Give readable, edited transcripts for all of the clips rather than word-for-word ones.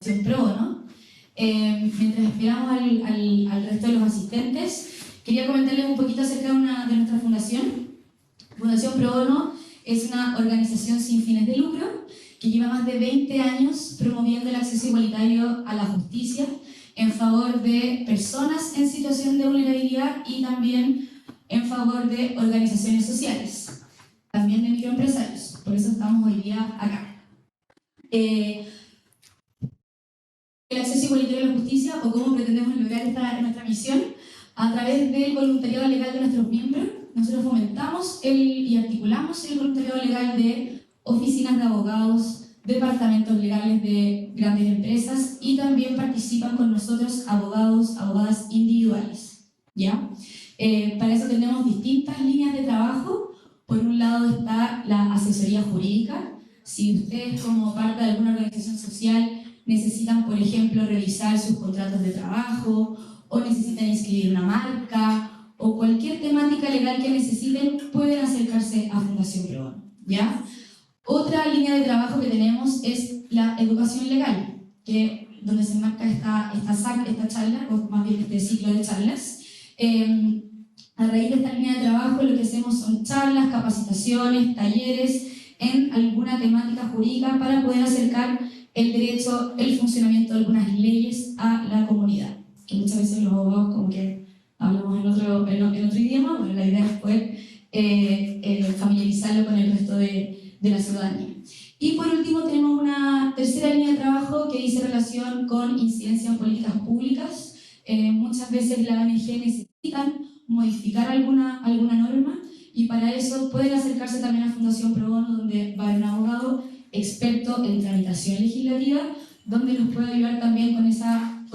Pro, ¿no? Mientras esperamos al resto de los asistentes, quería comentarles un poquito acerca de nuestra fundación. Fundación Pro Bono es una organización sin fines de lucro que lleva más de 20 años promoviendo el acceso igualitario a la justicia en favor de personas en situación de vulnerabilidad y también en favor de organizaciones sociales, también de microempresarios. Por eso estamos hoy día acá. El acceso igualitario a la justicia, o cómo pretendemos lograr nuestra misión, a través del voluntariado legal de nuestros miembros. Nosotros fomentamos y articulamos el voluntariado legal de oficinas de abogados, departamentos legales de grandes empresas, y también participan con nosotros abogados, abogadas individuales, ¿ya? Para eso tenemos distintas líneas de trabajo. Por un lado está la asesoría jurídica. Si ustedes, como parte de alguna organización social, necesitan, por ejemplo, revisar sus contratos de trabajo, o necesitan inscribir una marca, o cualquier temática legal que necesiten, pueden acercarse a Fundación Pro Bono, ¿ya? Otra línea de trabajo que tenemos es la educación legal, donde se enmarca esta charla, o más bien este ciclo de charlas. A raíz de esta línea de trabajo, lo que hacemos son charlas, capacitaciones, talleres en alguna temática jurídica para poder acercar el derecho, el funcionamiento de algunas leyes a la comunidad. Que muchas veces los abogados como que hablamos en otro idioma, bueno, la idea es poder familiarizarlo con el resto de la ciudadanía. Y por último tenemos una tercera línea de trabajo que dice relación con incidencia en políticas públicas. Muchas veces la ONG necesitan modificar alguna norma, y para eso pueden acercarse también a Fundación Pro Bono, donde va a haber un abogado experto en tramitación legislativa, donde nos puede ayudar también con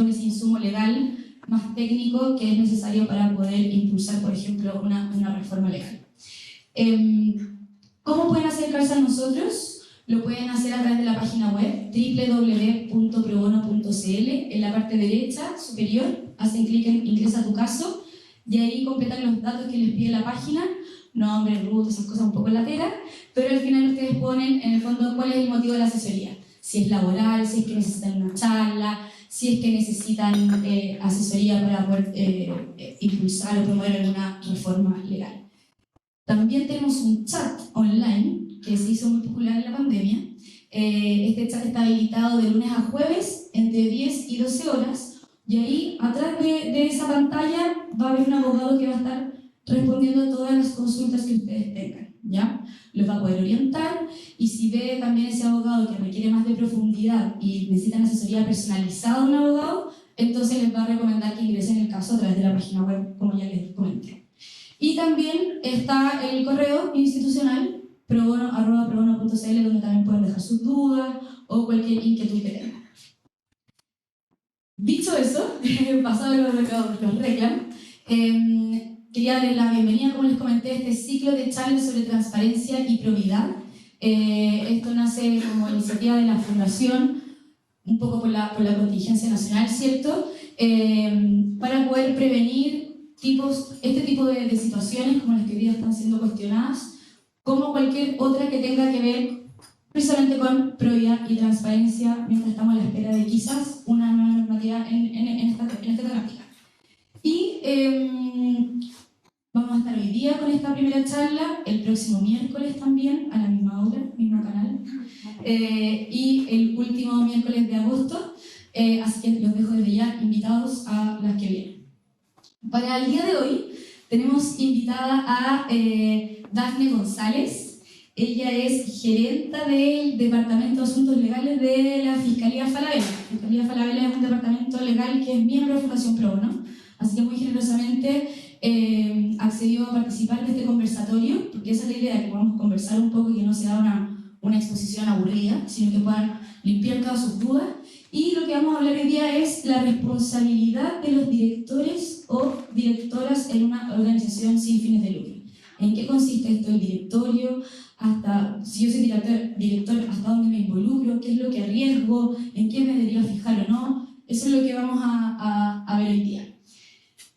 ese insumo legal más técnico que es necesario para poder impulsar, por ejemplo, una reforma legal. ¿Cómo pueden acercarse a nosotros? Lo pueden hacer a través de la página web www.probono.cl. En la parte derecha superior hacen clic en Ingresa tu caso, y ahí completan los datos que les pide la página, nombre, root, esas cosas un poco lateras, pero al final ustedes ponen en el fondo cuál es el motivo de la asesoría. Si es laboral, si es que necesitan una charla, si es que necesitan asesoría para poder impulsar o promover alguna reforma legal. También tenemos un chat online que se hizo muy popular en la pandemia. Este chat está habilitado de lunes a jueves entre 10 y 12 horas, y ahí atrás de esa pantalla va a haber un abogado que va a estar respondiendo a todas las consultas que ustedes tengan, ¿ya? Los va a poder orientar, y si ve también ese abogado que requiere más de profundidad y necesitan asesoría personalizada de un abogado, entonces les va a recomendar que ingresen el caso a través de la página web, como ya les comenté. Y también está el correo institucional probono@probono.cl, donde también pueden dejar sus dudas o cualquier inquietud que tengan. Dicho eso, pasado los reclamos, quería darles la bienvenida, como les comenté, a este ciclo de charlas sobre transparencia y probidad. Esto nace como iniciativa de la Fundación, un poco por la contingencia nacional, ¿cierto? Para poder prevenir este tipo de situaciones como las que hoy día están siendo cuestionadas, como cualquier otra que tenga que ver precisamente con probidad y transparencia, mientras estamos a la espera de quizás una nueva normativa en esta temática. Y vamos a estar hoy día con esta primera charla, el próximo miércoles también, a la misma hora, mismo canal, y el último miércoles de agosto, así que los dejo desde ya invitados a las que vienen. Para el día de hoy tenemos invitada a Dafne González. Ella es gerenta del Departamento de Asuntos Legales de la Fiscalía Falabella. La Fiscalía Falabella es un departamento legal que es miembro de Fundación Pro Bono, así que muy generosamente accedió a participar de este conversatorio, porque esa es la idea, que podamos conversar un poco y que no sea una exposición aburrida, sino que puedan limpiar todas sus dudas. Y lo que vamos a hablar hoy día es la responsabilidad de los directores o directoras en una organización sin fines de lucro. ¿En qué consiste esto del directorio? Si yo soy director, ¿hasta dónde me involucro? ¿Qué es lo que arriesgo? ¿En qué me debería fijar o no? Eso es lo que vamos a ver hoy día.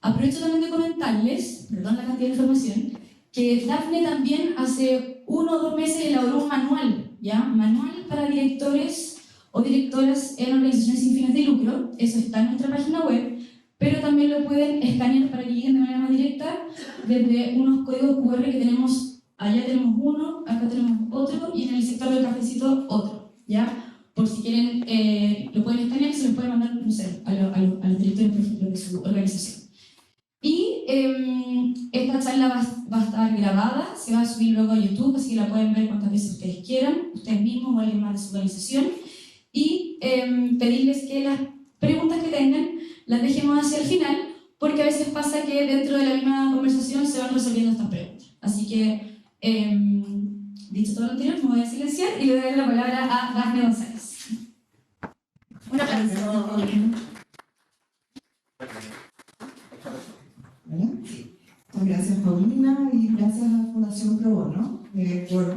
Aprovecho también de comentarles, perdón la cantidad de información, que Dafne también hace 1 o 2 meses elaboró un manual, ¿ya? Manual para directores o directoras en organizaciones sin fines de lucro. Eso está en nuestra página web, pero también lo pueden escanear para que lleguen de manera más directa desde unos códigos QR que tenemos. Allá tenemos uno, acá tenemos otro y en el sector del cafecito otro, ¿ya? Por si quieren, lo pueden escanear y se los pueden mandar, no sé, a los directores, por ejemplo, de su organización. Y esta charla va a estar grabada, se va a subir luego a YouTube, así que la pueden ver cuantas veces ustedes quieran, ustedes mismos o alguien más de su organización. Y pedirles que las preguntas que tengan las dejemos hacia el final, porque a veces pasa que dentro de la misma conversación se van resolviendo estas preguntas. Así que, dicho todo lo anterior, me voy a silenciar y le doy la palabra a Dafne González. Un aplauso. Muchas gracias, Paulina, y gracias a la Fundación Pro Bono por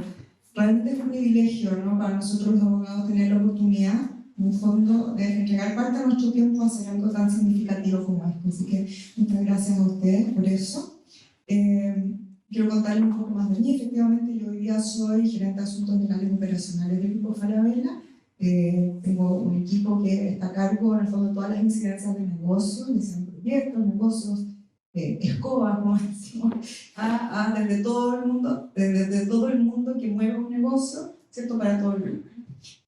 realmente es un privilegio, ¿no?, para nosotros los abogados tener la oportunidad, en el fondo, de entregar parte de nuestro tiempo a hacer algo tan significativo como esto. Así que muchas gracias a ustedes por eso. Quiero contarles un poco más de mí. Efectivamente, yo hoy día soy gerente de asuntos legales y operacionales del Grupo Falabella. Tengo un equipo que está a cargo, en el fondo, de todas las incidencias de negocios, ya sean proyectos, negocios, escoba, como decimos, desde todo el mundo que mueve un negocio, ¿cierto?, para todo el mundo.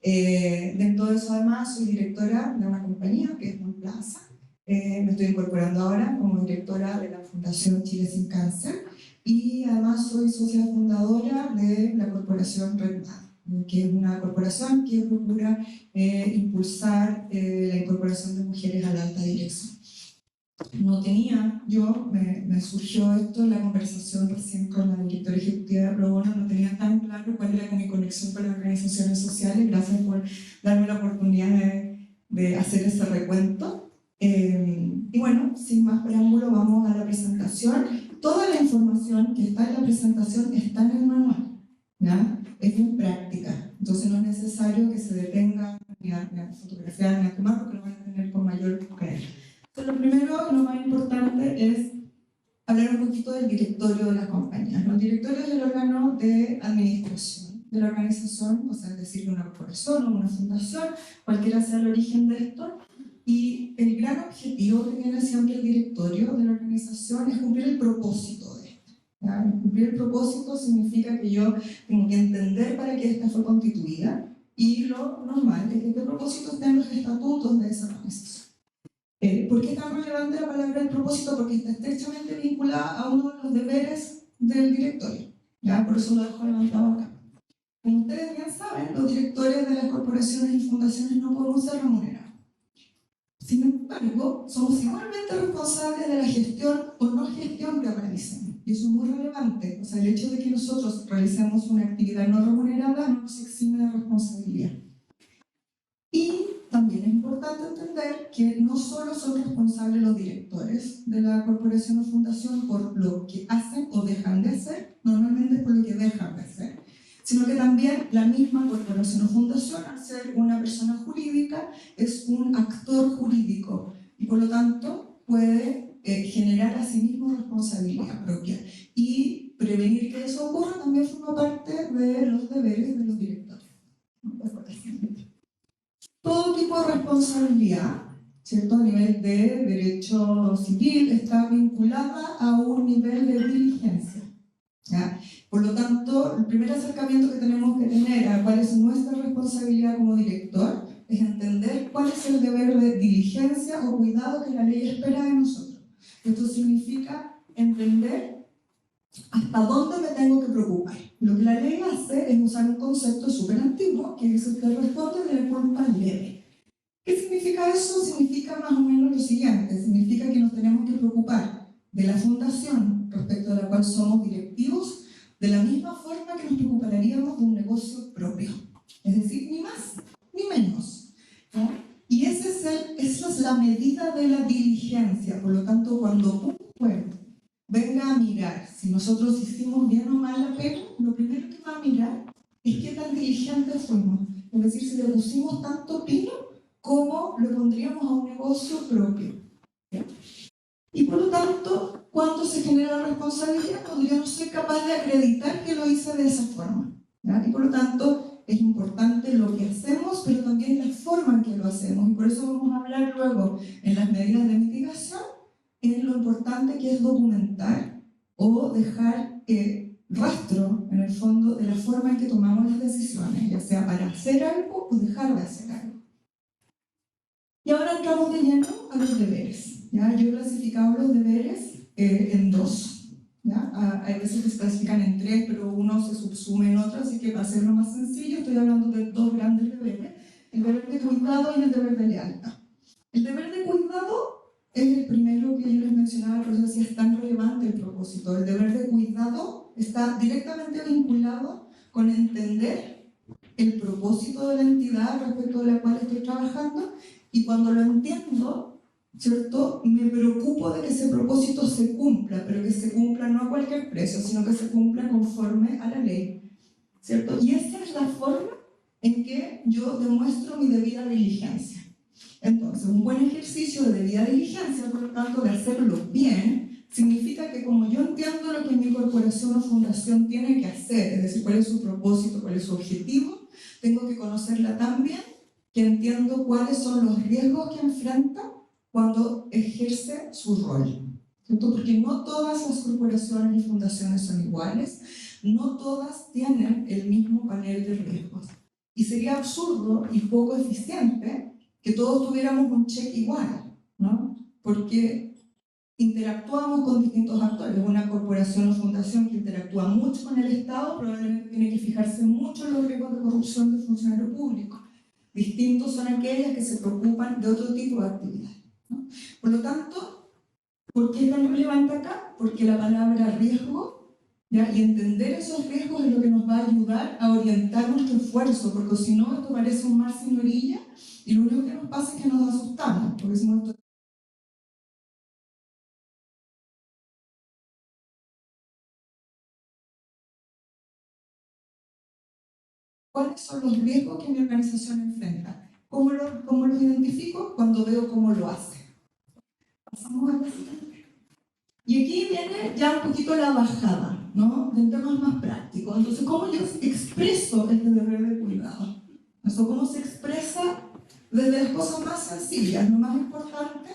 Dentro de eso, además, soy directora de una compañía que es Monplaza. Me estoy incorporando ahora como directora de la Fundación Chile Sin Cáncer y además soy socia fundadora de la corporación Red Man, que es una corporación que procura impulsar la incorporación de mujeres a la alta dirección. Me surgió esto en la conversación recién con la directora ejecutiva de Pro Bono, no tenía tan claro cuál era mi conexión con las organizaciones sociales. Gracias por darme la oportunidad de hacer ese recuento. Y bueno, sin más preámbulo, vamos a la presentación. Toda la información que está en la presentación está en el manual, ¿ya? Es muy práctica, entonces no es necesario que se detengan ni a fotografiar ni a tomar, porque lo van a tener con mayor calidad. Lo primero, lo más importante, es hablar un poquito del directorio de las compañías. Los directorios es el órgano de administración de la organización, o sea, es decir, de una corporación o una fundación, cualquiera sea el origen de esto. Y el gran objetivo que tiene siempre el directorio de la organización es cumplir el propósito de esto. ¿Ya? Cumplir el propósito significa que yo tengo que entender para qué esta fue constituida, y lo normal es que este propósito esté en los estatutos de esa organización. ¿Por qué es tan relevante la palabra del propósito? Porque está estrechamente vinculada a uno de los deberes del directorio. ¿Ya? Por eso lo dejo levantado acá. Como ustedes bien saben, los directores de las corporaciones y fundaciones no podemos ser remunerados. Sin embargo, somos igualmente responsables de la gestión o no gestión que realicemos. Y eso es muy relevante. O sea, el hecho de que nosotros realicemos una actividad no remunerada no nos exime de responsabilidad. Y también es importante entender que no solo son responsables los directores de la corporación o fundación por lo que hacen o dejan de hacer, normalmente es por lo que dejan de hacer, sino que también la misma corporación o fundación, al ser una persona jurídica, es un actor jurídico y por lo tanto puede generar a sí mismo responsabilidad propia. Y prevenir que eso ocurra también forma parte de los deberes de los directores. Todo tipo de responsabilidad, ¿cierto?, a nivel de derecho civil, está vinculada a un nivel de diligencia. ¿Ya? Por lo tanto, el primer acercamiento que tenemos que tener a cuál es nuestra responsabilidad como director es entender cuál es el deber de diligencia o cuidado que la ley espera de nosotros. Esto significa entender hasta dónde me tengo que preocupar. Lo que la ley hace es usar un concepto súper antiguo, que es el que responde de la culpa leve. ¿Qué significa eso? Significa más o menos lo siguiente. Significa que nos tenemos que preocupar de la fundación respecto a la cual somos directivos, de la misma forma que nos preocuparíamos de un negocio propio. Es decir, ni más ni menos, ¿no? Y esa es la medida de la diligencia. Por lo tanto, cuando un juez venga a mirar si nosotros hicimos bien o mal la pega, lo primero que va a mirar es qué tan diligentes fuimos. Es decir, si le pusimos tanto pino como le pondríamos a un negocio propio. ¿Ya? Y por lo tanto, cuando se genera la responsabilidad, podríamos ser capaces de acreditar que lo hice de esa forma. ¿Ya? Y por lo tanto, es importante lo que hacemos, pero también la lo hacemos. Y por eso vamos a hablar luego en las medidas de mitigación, en lo importante que es documentar o dejar rastro, en el fondo, de la forma en que tomamos las decisiones, ya sea para hacer algo o dejar de hacer algo. Y ahora entramos de lleno a los deberes. ¿Ya? Yo he clasificado los deberes en dos. ¿Ya? Hay veces que se clasifican en tres, pero uno se subsume en otro, así que para hacerlo más sencillo estoy hablando de dos grandes deberes: el deber de cuidado y el deber de lealtad. El deber de cuidado es el primero que yo les mencionaba, por eso decía es tan relevante el propósito. El deber de cuidado está directamente vinculado con entender el propósito de la entidad respecto de la cual estoy trabajando, y cuando lo entiendo, ¿cierto?, me preocupo de que ese propósito se cumpla, pero que se cumpla no a cualquier precio, sino que se cumpla conforme a la ley, ¿cierto? Y esa es la forma en que yo demuestro mi debida diligencia. Entonces, un buen ejercicio de debida diligencia, por lo tanto, de hacerlo bien, significa que como yo entiendo lo que mi corporación o fundación tiene que hacer, es decir, cuál es su propósito, cuál es su objetivo, tengo que conocerla tan bien que entiendo cuáles son los riesgos que enfrenta cuando ejerce su rol, ¿cierto? Porque no todas las corporaciones y fundaciones son iguales, no todas tienen el mismo panel de riesgos. Y sería absurdo y poco eficiente que todos tuviéramos un cheque igual, ¿no? Porque interactuamos con distintos actores. Una corporación o fundación que interactúa mucho con el Estado probablemente tiene que fijarse mucho en los riesgos de corrupción del funcionario público. Distintos son aquellas que se preocupan de otro tipo de actividades, ¿no? Por lo tanto, ¿por qué es tan relevante acá? Porque la palabra riesgo, ¿ya?, y entender esos riesgos es lo que nos va a ayudar a orientar nuestro esfuerzo, porque si no, esto parece un mar sin orilla y lo único que nos pasa es que nos asustamos, porque si no, ¿cuáles son los riesgos que mi organización enfrenta? ¿Cómo los identifico? Cuando veo cómo lo hace. Pasamos a la siguiente. Y aquí viene ya un poquito la bajada, ¿no?, de temas más prácticos. Entonces, ¿cómo yo expreso este deber de cuidado? Eso, ¿cómo se expresa desde las cosas más sencillas? Lo más importante,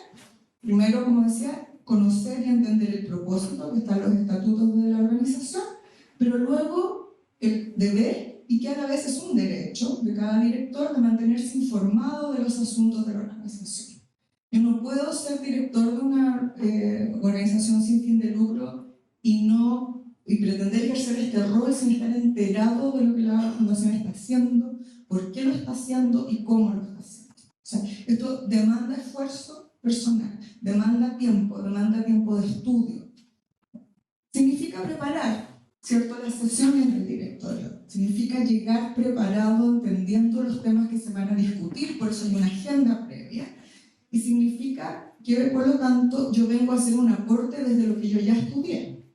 primero, como decía, conocer y entender el propósito, que están los estatutos de la organización, pero luego el deber, y que a la vez es un derecho de cada director, de mantenerse informado de los asuntos de la organización. Yo no puedo ser director de una organización sin fin de lucro y pretender ejercer este rol sin estar enterado de lo que la fundación está haciendo, por qué lo está haciendo y cómo lo está haciendo. O sea, esto demanda esfuerzo personal, demanda tiempo de estudio. Significa preparar, ¿cierto?, las sesiones del directorio. Significa llegar preparado, entendiendo los temas que se van a discutir, por eso hay una agenda previa. Y significa que, por lo tanto, yo vengo a hacer un aporte desde lo que yo ya estudié.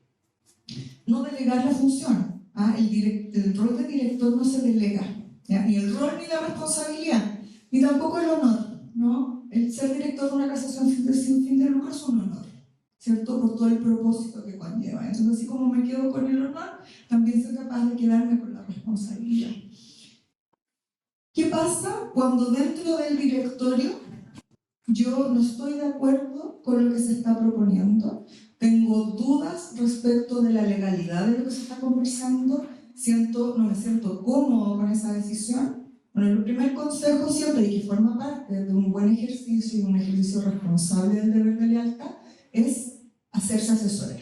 No delegar la función. El rol de director no se delega, ¿ya?, ni el rol ni la responsabilidad, ni tampoco el honor, ¿no? El ser director de una organización sin fin de lucro es un honor, ¿cierto?, por todo el propósito que conlleva. Entonces, así como me quedo con el honor, también soy capaz de quedarme con la responsabilidad. ¿Qué pasa cuando dentro del directorio yo no estoy de acuerdo con lo que se está proponiendo? Tengo dudas respecto de la legalidad de lo que se está conversando, no me siento cómodo con esa decisión. Bueno, el primer consejo siempre, y que forma parte de un buen ejercicio y un ejercicio responsable del deber de lealtad, es hacerse asesorar.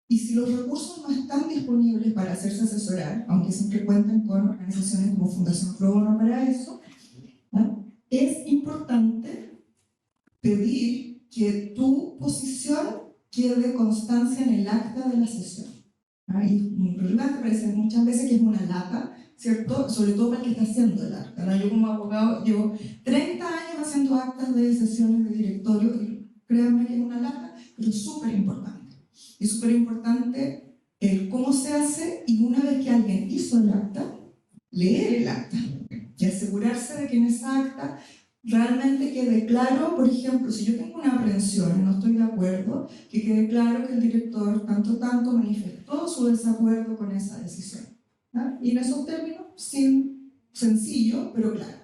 Y si los recursos no están disponibles para hacerse asesorar, aunque siempre cuentan con organizaciones como Fundación Pro Bono para eso, ¿no?, es importante pedir que tu posición quede constancia en el acta de la sesión. Y relevante, parece muchas veces que es una lata, ¿cierto?, sobre todo para el que está haciendo el acta, ¿no? Yo como abogado llevo 30 años haciendo actas de sesiones de directorio y créanme que es una lata, pero es súper importante. Es súper importante cómo se hace, y una vez que alguien hizo el acta, leer el acta y asegurarse de que en esa acta realmente quede claro. Por ejemplo, si yo tengo una aprehensión y no estoy de acuerdo, que quede claro que el director tanto manifestó su desacuerdo con esa decisión, ¿no? Y en esos términos, sencillo, pero claro.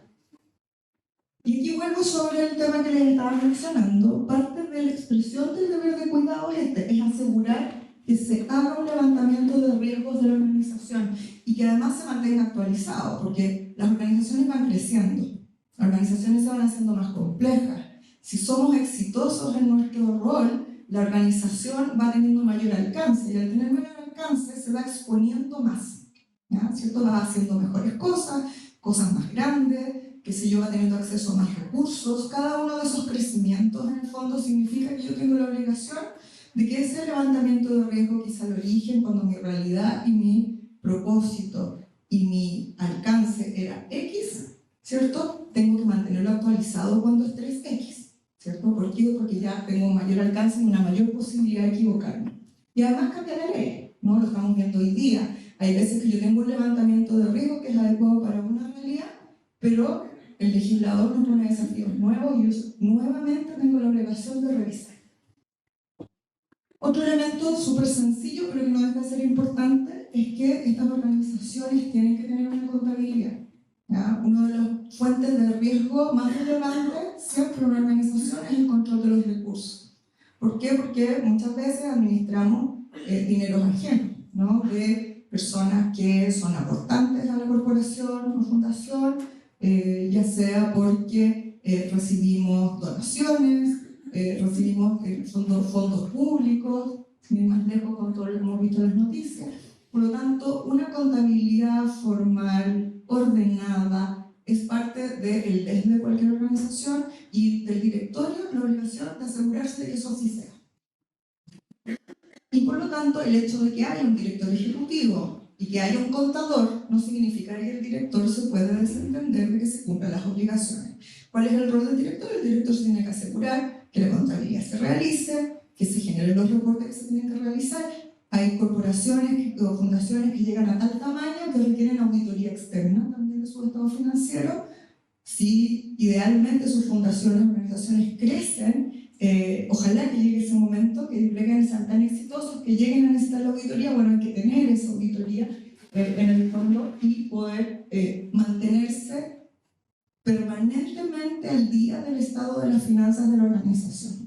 Y aquí vuelvo sobre el tema que les estaba mencionando. Parte de la expresión del deber de cuidado es asegurar que se haga un levantamiento de riesgos de la organización y que además se mantenga actualizado, porque las organizaciones van creciendo, las organizaciones se van haciendo más complejas. Si somos exitosos en nuestro rol, la organización va teniendo mayor alcance y al tener mayor alcance se va exponiendo más, ¿ya? ¿Cierto? Va haciendo mejores cosas más grandes, que si yo va teniendo acceso a más recursos. Cada uno de esos crecimientos en el fondo significa que yo tengo la obligación de que ese levantamiento de riesgo, quizá el origen, cuando mi realidad y mi propósito y mi alcance era X, ¿cierto? Tengo que mantenerlo actualizado cuando es 3X, ¿cierto? ¿Por qué? Porque ya tengo un mayor alcance y una mayor posibilidad de equivocarme. Y además cambia la ley, ¿no? Lo estamos viendo hoy día. Hay veces que yo tengo un levantamiento de riesgo que es adecuado para una realidad, pero el legislador nos pone desafíos nuevos y yo nuevamente tengo la obligación de revisar. Otro elemento súper sencillo, pero que no deja de ser importante, es que estas organizaciones tienen que tener una contabilidad, ¿ya? Una de las fuentes de riesgo más relevantes siempre en una organización es el control de los recursos. ¿Por qué? Porque muchas veces administramos dineros ajenos, ¿no? De personas que son aportantes a la corporación o fundación, ya sea porque recibimos donaciones, recibimos fondos públicos, sin ir más lejos con todo lo que hemos visto en las noticias. Por lo tanto, una contabilidad formal, ordenada, es parte del desde de cualquier organización y del directorio la obligación de asegurarse de que eso así sea. Y por lo tanto, el hecho de que haya un director ejecutivo y que haya un contador no significa que el director se puede desentender de que se cumplan las obligaciones. ¿Cuál es el rol del director? El director se tiene que asegurar que la contabilidad se realice, que se generen los reportes que se tienen que realizar. Hay corporaciones o fundaciones que llegan a tal tamaño que requieren auditoría externa también de su estado financiero. Si idealmente sus fundaciones o organizaciones crecen, ojalá que llegue ese momento, que lleguen, sean tan exitosos, que lleguen a necesitar la auditoría. Bueno, hay que tener esa auditoría en el fondo y poder mantenerse permanentemente al día del estado de las finanzas de la organización.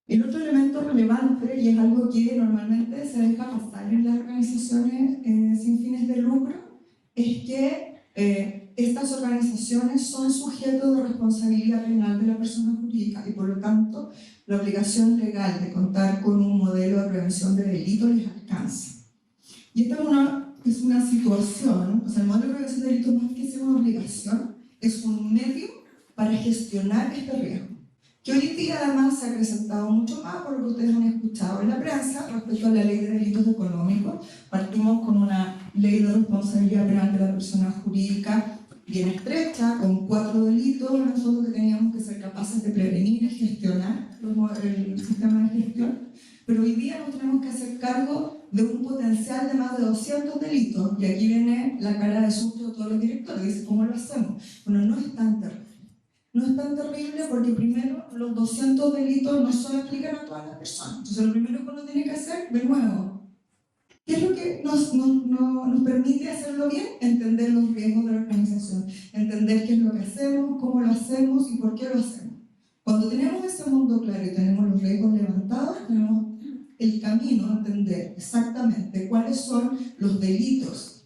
El otro elemento relevante, y es algo que normalmente se deja pasar en las organizaciones sin fines de lucro, es que estas organizaciones son sujetos de responsabilidad penal de la persona jurídica y por lo tanto la obligación legal de contar con un modelo de prevención de delitos les alcanza. Y esta es una situación, o sea, el modelo de prevención de delitos más que ser una obligación, es un medio para gestionar este riesgo, que hoy en día además se ha acrecentado mucho más por lo que ustedes han escuchado en la prensa respecto a la ley de delitos económicos. Partimos con una ley de responsabilidad penal de la persona jurídica bien estrecha, con 4 delitos en el fondo que teníamos que ser capaces de prevenir y gestionar el sistema de gestión, pero hoy día nos tenemos que hacer cargo de un potencial de más de 200 delitos, y aquí viene la cara de susto de todos los directores, dice, ¿cómo lo hacemos? Bueno, no es tan terrible. No es tan terrible porque primero los 200 delitos no solo aplican a todas las personas. Entonces lo primero que uno tiene que hacer, de nuevo, ¿qué es lo que nos permite hacerlo bien? Entender los riesgos de la organización, entender qué es lo que hacemos, cómo lo hacemos y por qué lo hacemos. Cuando tenemos ese mundo claro y tenemos los riesgos levantados, tenemos el camino a entender exactamente cuáles son los delitos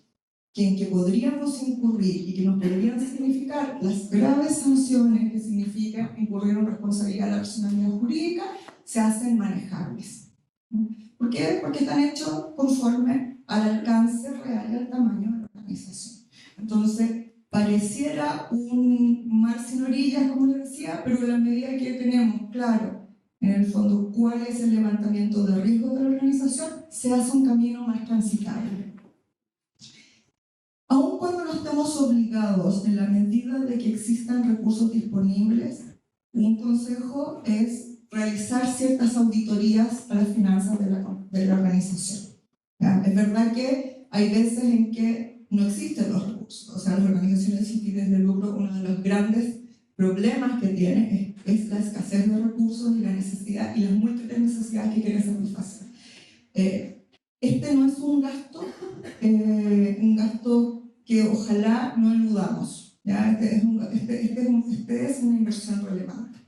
en que podríamos incurrir y que nos podrían significar las graves sanciones que significa incurrir en responsabilidad de la personalidad jurídica, se hacen manejables. ¿Por qué? Porque están hechos conforme al alcance real y al tamaño de la organización. Entonces, pareciera un mar sin orillas, como les decía, pero en la medida que tenemos claro, en el fondo, cuál es el levantamiento de riesgo de la organización, se hace un camino más transitable. Aun cuando no estemos obligados, en la medida de que existan recursos disponibles, un consejo es realizar ciertas auditorías a las finanzas de la organización. ¿Ya? Es verdad que hay veces en que no existen los recursos. O sea, las organizaciones sin fines de lucro, uno de los grandes problemas que tienen es la escasez de recursos y la necesidad y las múltiples necesidades que quieren satisfacer. Este no es un gasto que ojalá no eludamos. ¿ya? Este es una inversión relevante.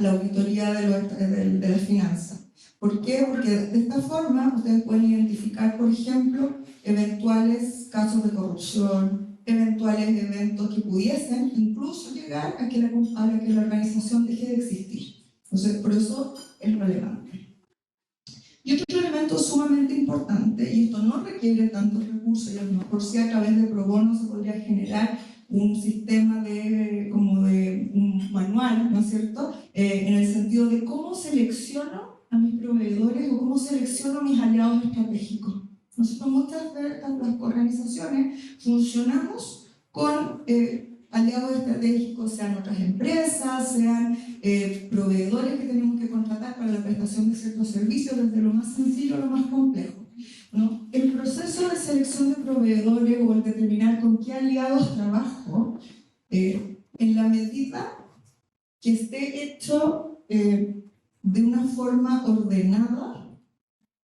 La auditoría de las finanzas. ¿Por qué? Porque de esta forma ustedes pueden identificar, por ejemplo, eventuales casos de corrupción, eventuales eventos que pudiesen incluso llegar a que la organización deje de existir. Entonces, por eso es relevante. Y otro elemento sumamente importante, y esto no requiere tantos recursos, y a lo mejor si a través de Pro Bono se podría generar un sistema como de un manual, ¿no es cierto?, en el sentido de cómo selecciono a mis proveedores o cómo selecciono a mis aliados estratégicos. Nosotros muchas de las organizaciones funcionamos con aliados estratégicos, sean otras empresas, sean proveedores que tenemos que contratar para la prestación de ciertos servicios, desde lo más sencillo a lo más complejo, ¿no? El proceso de selección de proveedores o el determinar con qué aliados trabajo, en la medida que esté hecho de una forma ordenada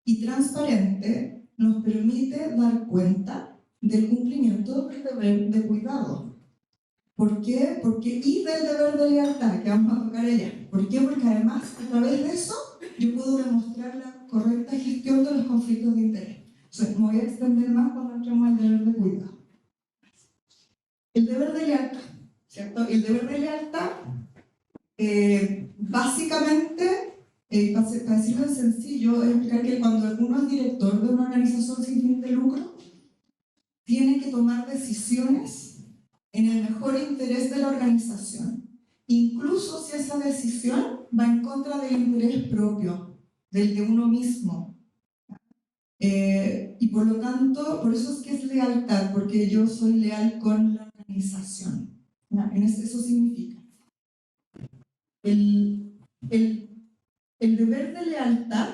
y transparente, nos permite dar cuenta del cumplimiento del deber de cuidado. ¿Por qué? Y del deber de lealtad, que vamos a tocar allá. ¿Por qué? Porque además, a través de eso, yo puedo demostrar la correcta gestión de los conflictos de interés. Entonces, me voy a extender más cuando entremos al deber de cuidado. El deber de lealtad, ¿cierto? El deber de lealtad, básicamente, para decirlo en sencillo, es explicar que cuando uno es director de una organización sin fin de lucro, tiene que tomar decisiones en el mejor interés de la organización, incluso si esa decisión va en contra del interés propio, del de uno mismo. Y por lo tanto, por eso es que es lealtad, porque yo soy leal con la organización. Eso significa. El deber de lealtad,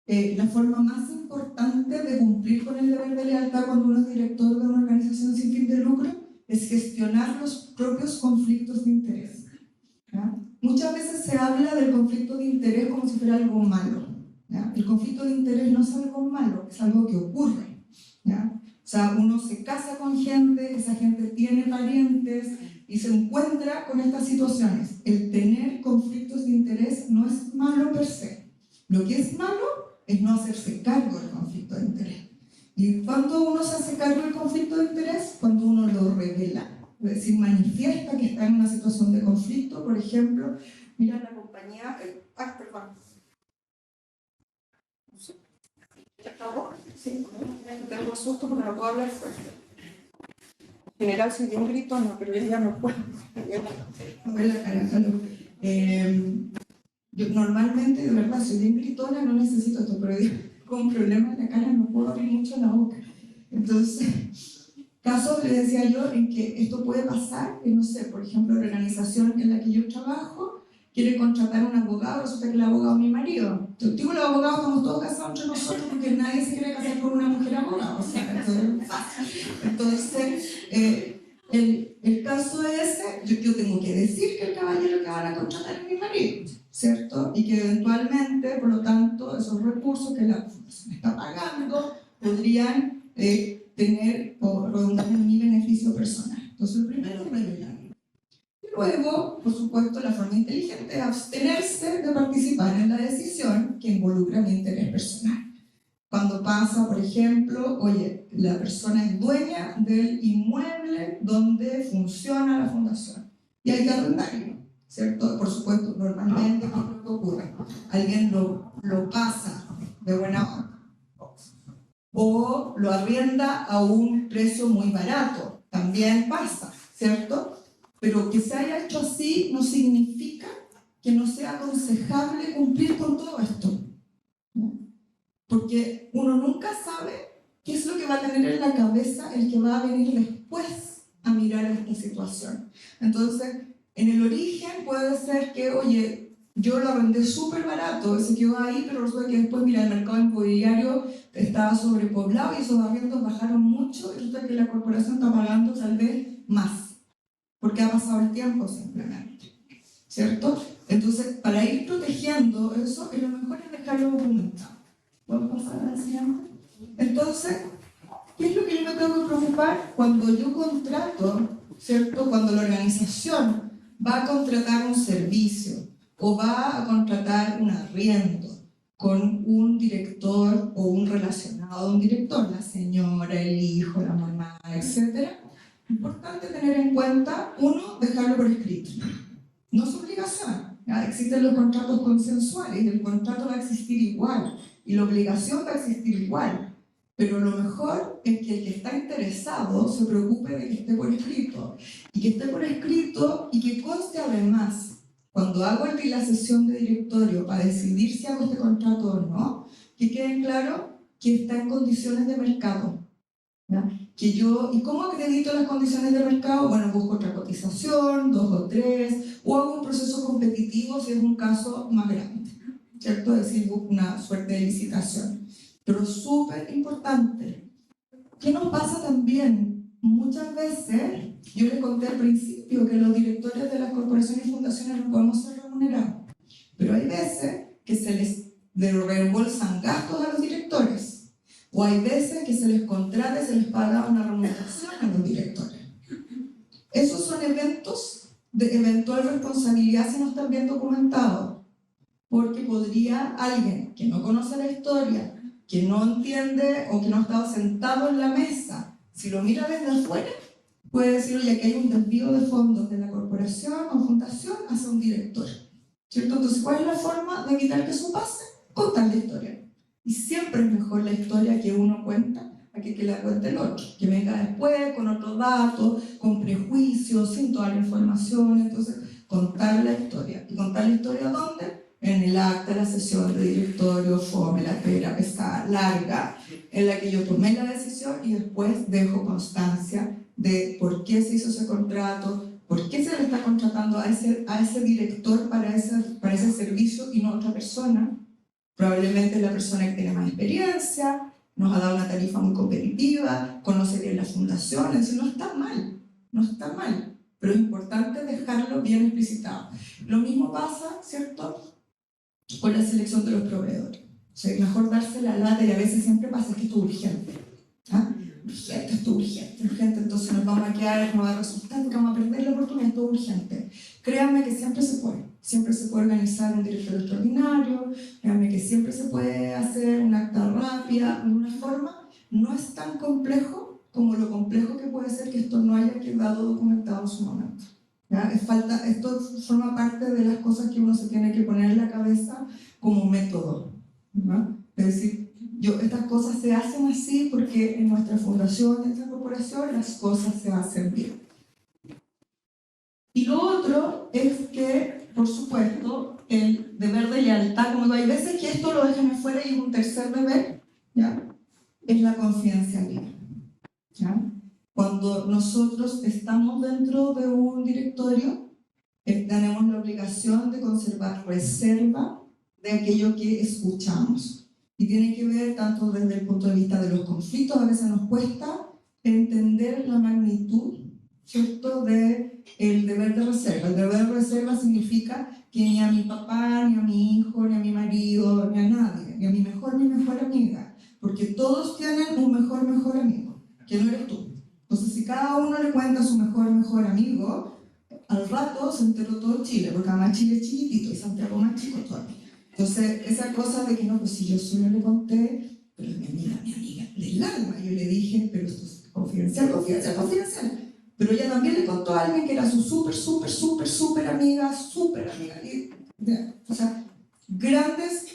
la forma más importante de cumplir con el deber de lealtad cuando uno es director de una organización sin fin de lucro es gestionar los propios conflictos de interés. ¿Ya? Muchas veces se habla del conflicto de interés como si fuera algo malo. ¿Ya? El conflicto de interés no es algo malo, es algo que ocurre. ¿Ya? O sea, uno se casa con gente, esa gente tiene parientes y se encuentra con estas situaciones. El tener conflictos de interés no es malo per se. Lo que es malo es no hacerse cargo del conflicto de interés. ¿Y cuándo uno se hace cargo del conflicto de interés? Cuando uno lo revela, es decir, manifiesta que está en una situación de conflicto. Por ejemplo, mira la compañía, perdón. ¿Ya acabó? Sí, tengo susto porque no puedo hablar fuerte. En general soy bien gritona, pero ya no puedo. No ver la cara, yo normalmente, de verdad, soy bien gritona, no necesito esto, pero con problemas en la cara no puedo abrir mucho la boca. Entonces, casos, le decía yo, en que esto puede pasar, que no sé, por ejemplo, la organización en la que yo trabajo quiere contratar a un abogado, resulta que el abogado es mi marido. Yo digo, los abogados estamos todos casados entre nosotros porque nadie se quiere casar con una mujer abogada, o sea, entonces el caso ese, yo tengo que decir que el caballero que van a contratar es mi marido, ¿cierto? Y que eventualmente, por lo tanto, esos recursos que la fundación está pagando podrían tener o redundar en mi beneficio personal. Entonces, el primero es revelar. Luego, por supuesto, la forma inteligente es abstenerse de participar en la decisión que involucra mi interés personal. Cuando pasa, por ejemplo, oye, la persona es dueña del inmueble donde funciona la fundación y hay que arrendarlo, ¿cierto? Por supuesto, normalmente, ¿qué es lo que ocurre? Alguien lo pasa de buena hora o lo arrienda a un precio muy barato, también pasa, ¿cierto? Pero que se haya hecho así no significa que no sea aconsejable cumplir con todo esto, ¿no? Porque uno nunca sabe qué es lo que va a tener en la cabeza el que va a venir después a mirar esta situación. Entonces, en el origen puede ser que, oye, yo lo arrendé súper barato, se quedó ahí, pero resulta que después, mira, el mercado inmobiliario estaba sobrepoblado y esos arriendos bajaron mucho y resulta que la corporación está pagando tal vez más, porque ha pasado el tiempo simplemente, ¿cierto? Entonces, para ir protegiendo eso, lo mejor es dejarlo documentado. ¿Puedo pasar a la siguiente? Entonces, ¿qué es lo que yo me tengo que preocupar cuando yo contrato ¿cierto? Cuando la organización va a contratar un servicio o va a contratar un arriendo con un director o un relacionado a un director, la señora, el hijo, la mamá, etc., importante tener en cuenta, uno, dejarlo por escrito. No es obligación, ¿ya? Existen los contratos consensuales y el contrato va a existir igual y la obligación va a existir igual, pero lo mejor es que el que está interesado se preocupe de que esté por escrito y que esté por escrito y que conste además, cuando hago la sesión de directorio para decidir si hago este contrato o no, que quede claro que está en condiciones de mercado, ¿ya? ¿Y cómo acredito las condiciones de mercado? Bueno, busco otra cotización, 2 o 3, o hago un proceso competitivo si es un caso más grande, ¿cierto? Es decir, busco una suerte de licitación. Pero súper importante, ¿qué nos pasa también? Muchas veces, yo les conté al principio que los directores de las corporaciones y fundaciones no podemos ser remunerados, pero hay veces que se les reembolsan gastos a los directores. O hay veces que se les contrata y se les paga una remuneración a los directores. Esos son eventos de eventual responsabilidad si no están bien documentados. Porque podría alguien que no conoce la historia, que no entiende o que no ha estado sentado en la mesa, si lo mira desde afuera, puede decir, oye, aquí hay un desvío de fondos de la corporación o fundación hacia un director. ¿Cierto? Entonces, ¿cuál es la forma de evitar que eso pase? Contar la historia. Y siempre es mejor la historia que uno cuenta a que la cuente el otro, que venga después con otros datos, con prejuicios, sin toda la información. Entonces, contar la historia. ¿Y contar la historia dónde? En el acta, la sesión de directorio, fome, la pera pesada, larga, en la que yo tomé la decisión y después dejo constancia de por qué se hizo ese contrato, por qué se le está contratando a ese director para ese servicio y no a otra persona. Probablemente es la persona que tiene más experiencia, nos ha dado una tarifa muy competitiva, conoce bien la fundación, entonces no está mal, no está mal, pero es importante dejarlo bien explicitado. Lo mismo pasa, ¿cierto?, con la selección de los proveedores. O sea, es mejor darse la lata y a veces siempre pasa que esto es urgente. ¿Ah? Urgente, esto es urgente, entonces nos vamos a quedar, no va a resultar, porque vamos a perder la oportunidad, esto es urgente. Créanme que siempre se puede organizar un directorio extraordinario, créanme que siempre se puede hacer una acta rápida, de una forma, no es tan complejo como lo complejo que puede ser que esto no haya quedado documentado en su momento. ¿Ya? Esto forma parte de las cosas que uno se tiene que poner en la cabeza como método, ¿no? Es decir, estas cosas se hacen así porque en nuestra fundación, en nuestra corporación, las cosas se hacen bien. Y lo otro es que, por supuesto, el deber de lealtad, como hay veces que esto lo dejan afuera y un tercer deber, ¿ya?, es la confidencialidad, ¿ya? Cuando nosotros estamos dentro de un directorio, tenemos la obligación de conservar reserva de aquello que escuchamos. Y tiene que ver tanto desde el punto de vista de los conflictos, a veces nos cuesta entender la magnitud, ¿cierto?, del deber de reserva. El deber de reserva significa que ni a mi papá, ni a mi hijo, ni a mi marido, ni a nadie, ni a mi mejor amiga, porque todos tienen un mejor amigo, que no eres tú. Entonces, si cada uno le cuenta a su mejor amigo, al rato se enteró todo Chile, porque además Chile es chiquitito y Santiago más chico todavía. Entonces, esa cosa de que no, pues si yo solo le conté, pero es mi amiga del alma, yo le dije, pero esto es confidencial. Pero ella también le contó a alguien que era su súper amiga. O sea, grandes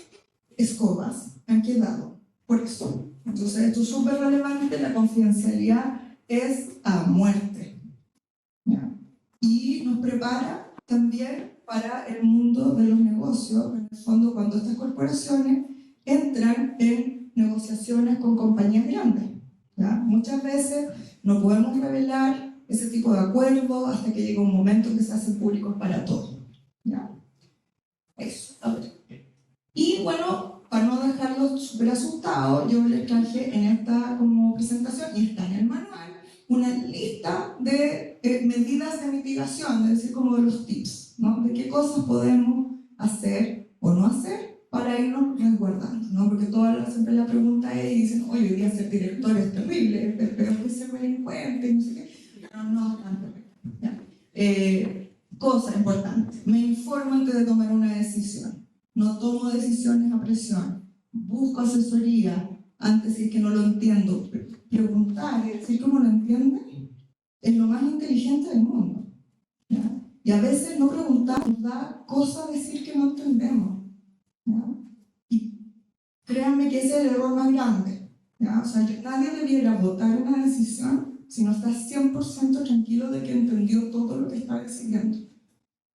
escobas han quedado por eso. Entonces, esto es súper relevante, la confidencialidad es a muerte, ¿ya? Y nos prepara también para el mundo de los negocios, en el fondo, cuando estas corporaciones entran en negociaciones con compañías grandes, ¿ya? Muchas veces no podemos revelar ese tipo de acuerdos hasta que llega un momento en que se hacen públicos para todos, ¿ya? Eso, a ver. Y bueno, para no dejarlos súper asustados, yo les traje en esta como presentación, y está en el manual, una lista de medidas de mitigación, es decir, como de los tips, ¿no? De qué cosas podemos hacer o no hacer para irnos resguardando, ¿no? Porque siempre la pregunta es, y dicen, oye, hoy día ser director es terrible, es peor que ser delincuente, no sé qué. Pero no es tan terrible. Cosa importante, me informo antes de tomar una decisión. No tomo decisiones a presión. Busco asesoría antes si es que no lo entiendo. Preguntar y decir cómo lo entiende es lo más inteligente del mundo, ¿ya? Y a veces no preguntar nos da cosa decir que no entendemos, ¿ya? Y créanme que ese es el error más grande, ¿ya? O sea, nadie debiera votar una decisión si no está 100% tranquilo de que entendió todo lo que está decidiendo.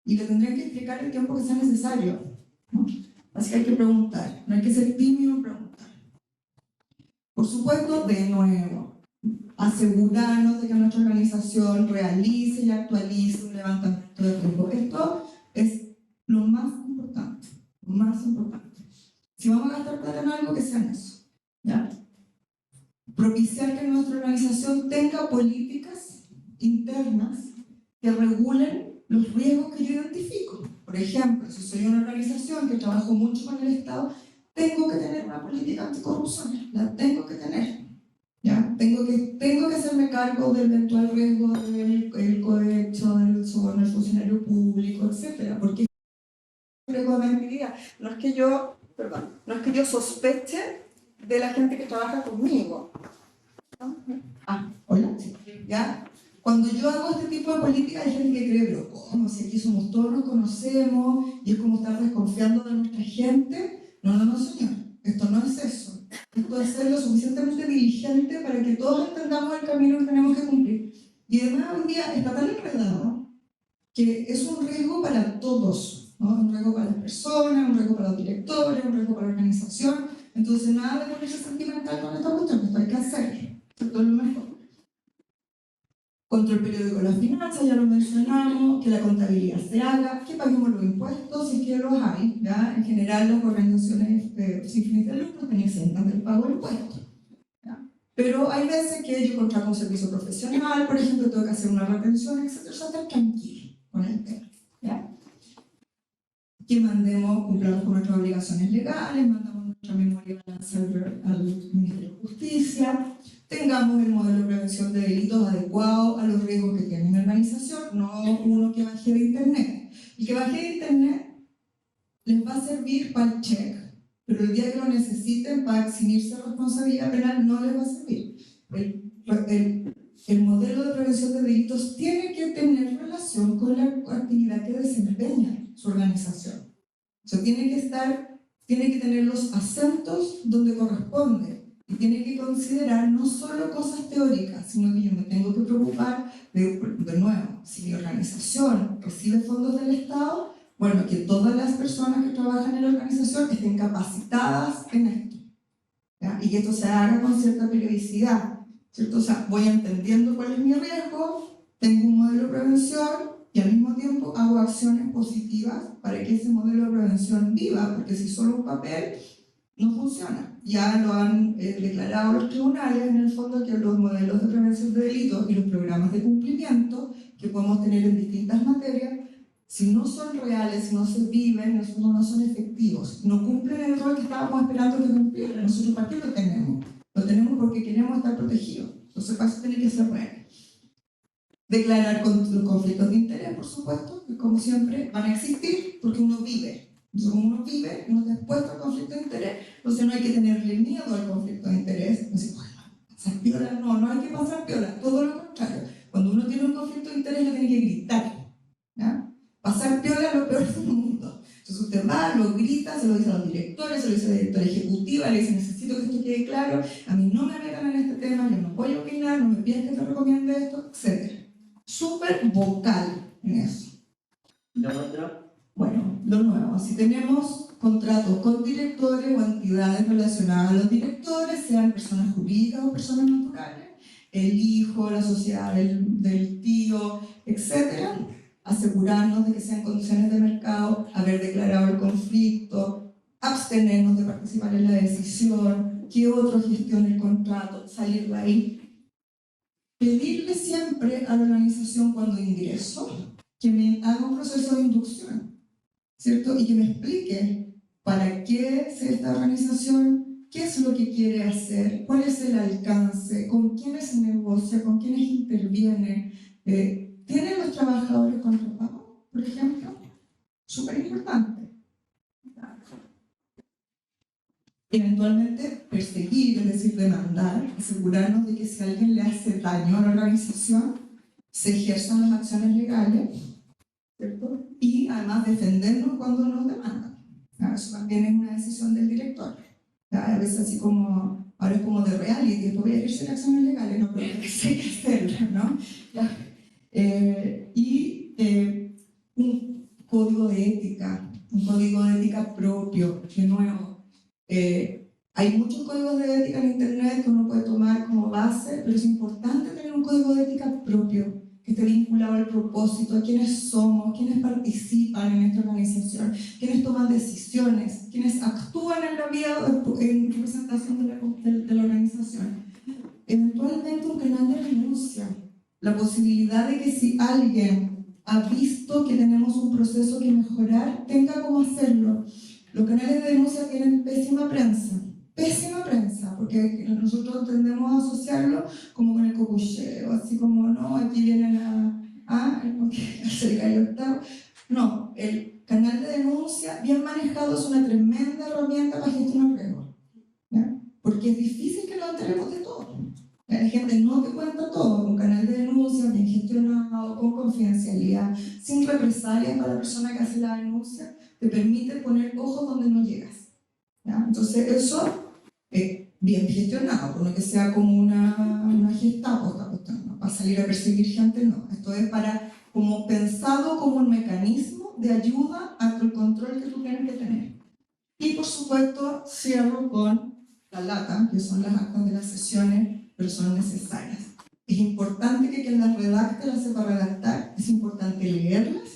Y le tendrían que explicar el tiempo que sea necesario, ¿no? Así que hay que preguntar, no hay que ser tímido en preguntar. Por supuesto, de nuevo, asegurarnos de que nuestra organización realice y actualice un levantamiento de riesgo. Esto es lo más importante, lo más importante. Si vamos a gastar plata en algo, que sea en eso, ¿ya? Propiciar que nuestra organización tenga políticas internas que regulen los riesgos que yo identifico. Por ejemplo, si soy una organización que trabajo mucho con el Estado, tengo que tener una política anticorrupción, la tengo que tener, ¿ya? Tengo que hacerme cargo del eventual riesgo del cohecho, del soborno del funcionario público, etc. Porque riesgo de mentira. No es que yo sospeche de la gente que trabaja conmigo, ¿no? Hola, ¿ya? Cuando yo hago este tipo de política hay gente que cree, pero ¿cómo? Si aquí somos todos, nos conocemos y es como estar desconfiando de nuestra gente. No, señor, esto no es eso. Esto es ser lo suficientemente diligente para que todos entendamos el camino que tenemos que cumplir. Y además hoy día está tan enredado que es un riesgo para todos, ¿no? Un riesgo para las personas, un riesgo para los directores, un riesgo para la organización. Entonces nada de ponerse sentimental con esta cuestión, esto hay que hacerlo. Esto es lo mejor. Control periódico de las finanzas, ya lo mencionamos, que la contabilidad se haga, que paguemos los impuestos si es que los hay, ¿ya? En general las organizaciones sin fines de lucro están exentas del pago de impuestos, ¿ya? Pero hay veces que yo contrato un servicio profesional, por ejemplo, tengo que hacer una retención, etc. O sea, estar tranquilo con el tema, ¿ya? Que cumplamos con nuestras obligaciones legales, mandamos nuestra memoria de balance al Ministerio de Justicia, tengamos el modelo de prevención de delitos adecuado a los riesgos que tiene mi organización, no uno que baje de internet. El que baje de internet les va a servir para el check, pero el día que lo necesiten para eximirse de responsabilidad penal no les va a servir. El modelo de prevención de delitos tiene que tener relación con la actividad que desempeña su organización. O sea, tiene que tener los acentos donde corresponde. Y tiene que considerar no solo cosas teóricas, sino que yo me tengo que preocupar de nuevo, si mi organización recibe fondos del Estado, bueno, que todas las personas que trabajan en la organización estén capacitadas en esto, ¿ya? Y que esto se haga con cierta periodicidad, ¿cierto? O sea, voy entendiendo cuál es mi riesgo, tengo un modelo de prevención y al mismo tiempo hago acciones positivas para que ese modelo de prevención viva, porque si solo un papel no funciona. Ya lo han declarado los tribunales, en el fondo, que los modelos de prevención de delitos y los programas de cumplimiento que podemos tener en distintas materias, si no son reales, si no se viven, no son efectivos, no cumplen el rol que estábamos esperando que cumplieran. Nosotros, ¿para qué lo tenemos? Lo tenemos porque queremos estar protegidos. Entonces, para eso tiene que ser real. Declarar los conflictos de interés, por supuesto, que como siempre van a existir porque uno vive. Entonces, como uno vive, uno está expuesto al conflicto de interés, entonces no hay que tenerle miedo al conflicto de interés. Entonces, bueno, pasar piola, no hay que pasar piola, todo lo contrario. Cuando uno tiene un conflicto de interés, lo tiene que gritar, ¿ya? Pasar piola es lo peor del mundo. Entonces usted va, lo grita, se lo dice a los directores, se lo dice a la directora ejecutiva, le dice, necesito que esto quede claro, a mí no me metan en este tema, yo no voy a opinar, no me pidas que te recomiende esto, etc. Súper vocal en eso. ¿Lo otro? Bueno, lo nuevo, si tenemos contratos con directores o entidades relacionadas a los directores, sean personas jurídicas o personas naturales, el hijo, la sociedad del tío, etc., asegurarnos de que sean condiciones de mercado, haber declarado el conflicto, abstenernos de participar en la decisión, que otro gestione el contrato, salir de ahí. Pedirle siempre a la organización cuando ingreso que me haga un proceso de inducción, ¿cierto? Y que me explique para qué es esta organización, qué es lo que quiere hacer, cuál es el alcance, con quiénes se negocia, con quiénes interviene. ¿Tienen los trabajadores eventualmente perseguir, es decir, demandar, asegurarnos de que si alguien le hace daño a la organización, se ejerzan las acciones legales, ¿cierto? Y además defendernos cuando nos demandan. Eso también es una decisión del director. A veces así como, ahora es como de reality, después voy a ejercer acciones legales, no, pero hay que hacerlo, ¿no? Un código de ética propio, de nuevo. Hay muchos códigos de ética en Internet que uno puede tomar como base, pero es importante tener un código de ética propio, que esté vinculado al propósito, a quiénes somos, quiénes participan en esta organización, quiénes toman decisiones, quiénes actúan en la vida en representación de la organización. Eventualmente un canal de denuncia, la posibilidad de que si alguien ha visto que tenemos un proceso que mejorar, tenga cómo hacerlo. Los canales de denuncia tienen pésima prensa, porque nosotros tendemos a asociarlo como con el copucheo, así como, no, aquí vienen se cayó el octavo. No, el canal de denuncia bien manejado es una tremenda herramienta para gestionar riesgos, ¿ya? Porque es difícil que nos enteremos de todo. La gente no te cuenta todo. Un canal de denuncia bien gestionado, con confidencialidad, sin represalias para la persona que hace la denuncia, te permite poner ojos donde no llegas, ¿ya? Entonces eso, bien gestionado, no que sea como una Gestapo, no, para salir a perseguir gente, no. Esto es como pensado como un mecanismo de ayuda ante el control que tú tienes que tener. Y por supuesto cierro con la lata, que son las actas de las sesiones, pero son necesarias. Es importante que quien las redacte las sepa redactar, es importante leerlas,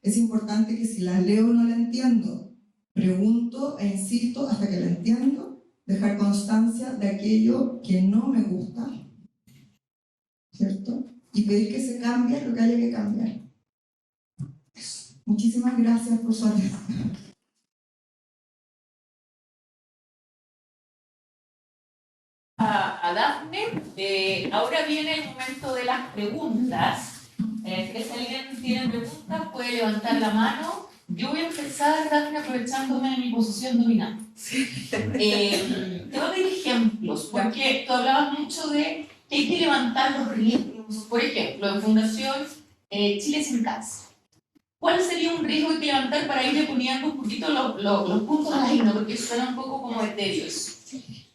es importante que si las leo o no la entiendo, pregunto e insisto hasta que la entiendo, dejar constancia de aquello que no me gusta, ¿cierto? Y pedir que se cambie lo que haya que cambiar. Eso. Muchísimas gracias por su atención. A Dafne. Ahora viene el momento de las preguntas. Si alguien tiene preguntas puede levantar la mano. Yo voy a empezar, Dafne, aprovechándome de mi posición dominante. Te voy a dar ejemplos, porque tú hablabas mucho de que hay que levantar los riesgos. Por ejemplo, en Fundación Chile Sin Cáncer. ¿Cuál sería un riesgo que hay que levantar para ir poniendo un poquito los puntos a la porque suena un poco como etéreos?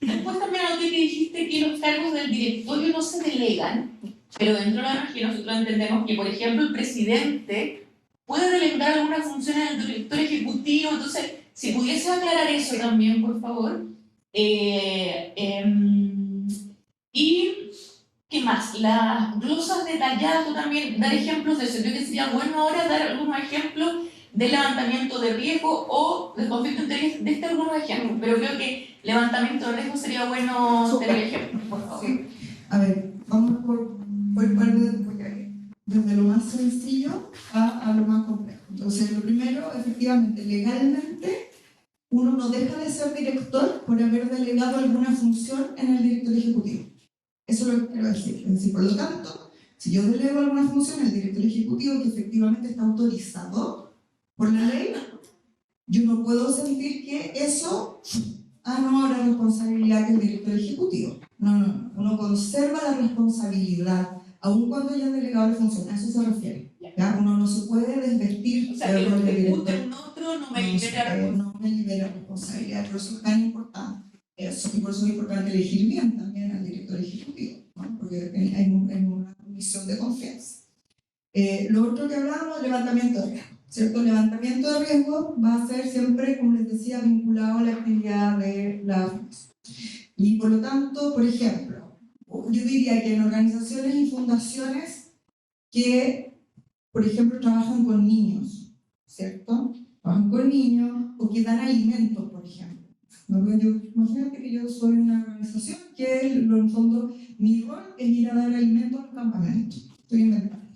Después también anoté que dijiste que los cargos del directorio no se delegan, pero dentro de la energía nosotros entendemos que, por ejemplo, el presidente puede delegar algunas funciones del director ejecutivo. Entonces, si pudiese aclarar eso también, por favor. Y, ¿qué más? Las glosas detalladas, tú también dar ejemplos de eso. Yo creo que sería bueno ahora dar algunos ejemplos de levantamiento de riesgo o de conflicto de interés, de algunos ejemplos, pero creo que levantamiento de riesgo sería bueno tener ejemplos, por favor. Sí. A ver, vamos por desde lo más sencillo a lo más complejo. Entonces, lo primero, efectivamente, legalmente, uno no deja de ser director por haber delegado alguna función en el director ejecutivo. Eso es lo que quiero decir. Es decir, por lo tanto, si yo delego alguna función en el director ejecutivo que efectivamente está autorizado por la ley, yo no puedo sentir que eso, no, ahora responsabilidad que el director ejecutivo. No. Uno conserva la responsabilidad, aun cuando haya delegado la función. A eso se refiere. ¿Ya? Uno no se puede desvestir. O sea, que lo que ejecute en otro no me libera responsabilidad. Por eso es tan importante eso. Y por eso es importante elegir bien también al director ejecutivo, ¿no? Porque hay una misión de confianza. Lo otro que hablábamos, levantamiento de riesgo, ¿cierto? Levantamiento de riesgo va a ser siempre, como les decía, vinculado a la actividad de la fundación. Y por lo tanto, por ejemplo, yo diría que en organizaciones y fundaciones que, por ejemplo, trabajan con niños, ¿cierto? Trabajan con niños o que dan alimentos, por ejemplo. Imagínate que yo soy una organización que, en el fondo, mi rol es ir a dar alimentos al campamento. Estoy inventando.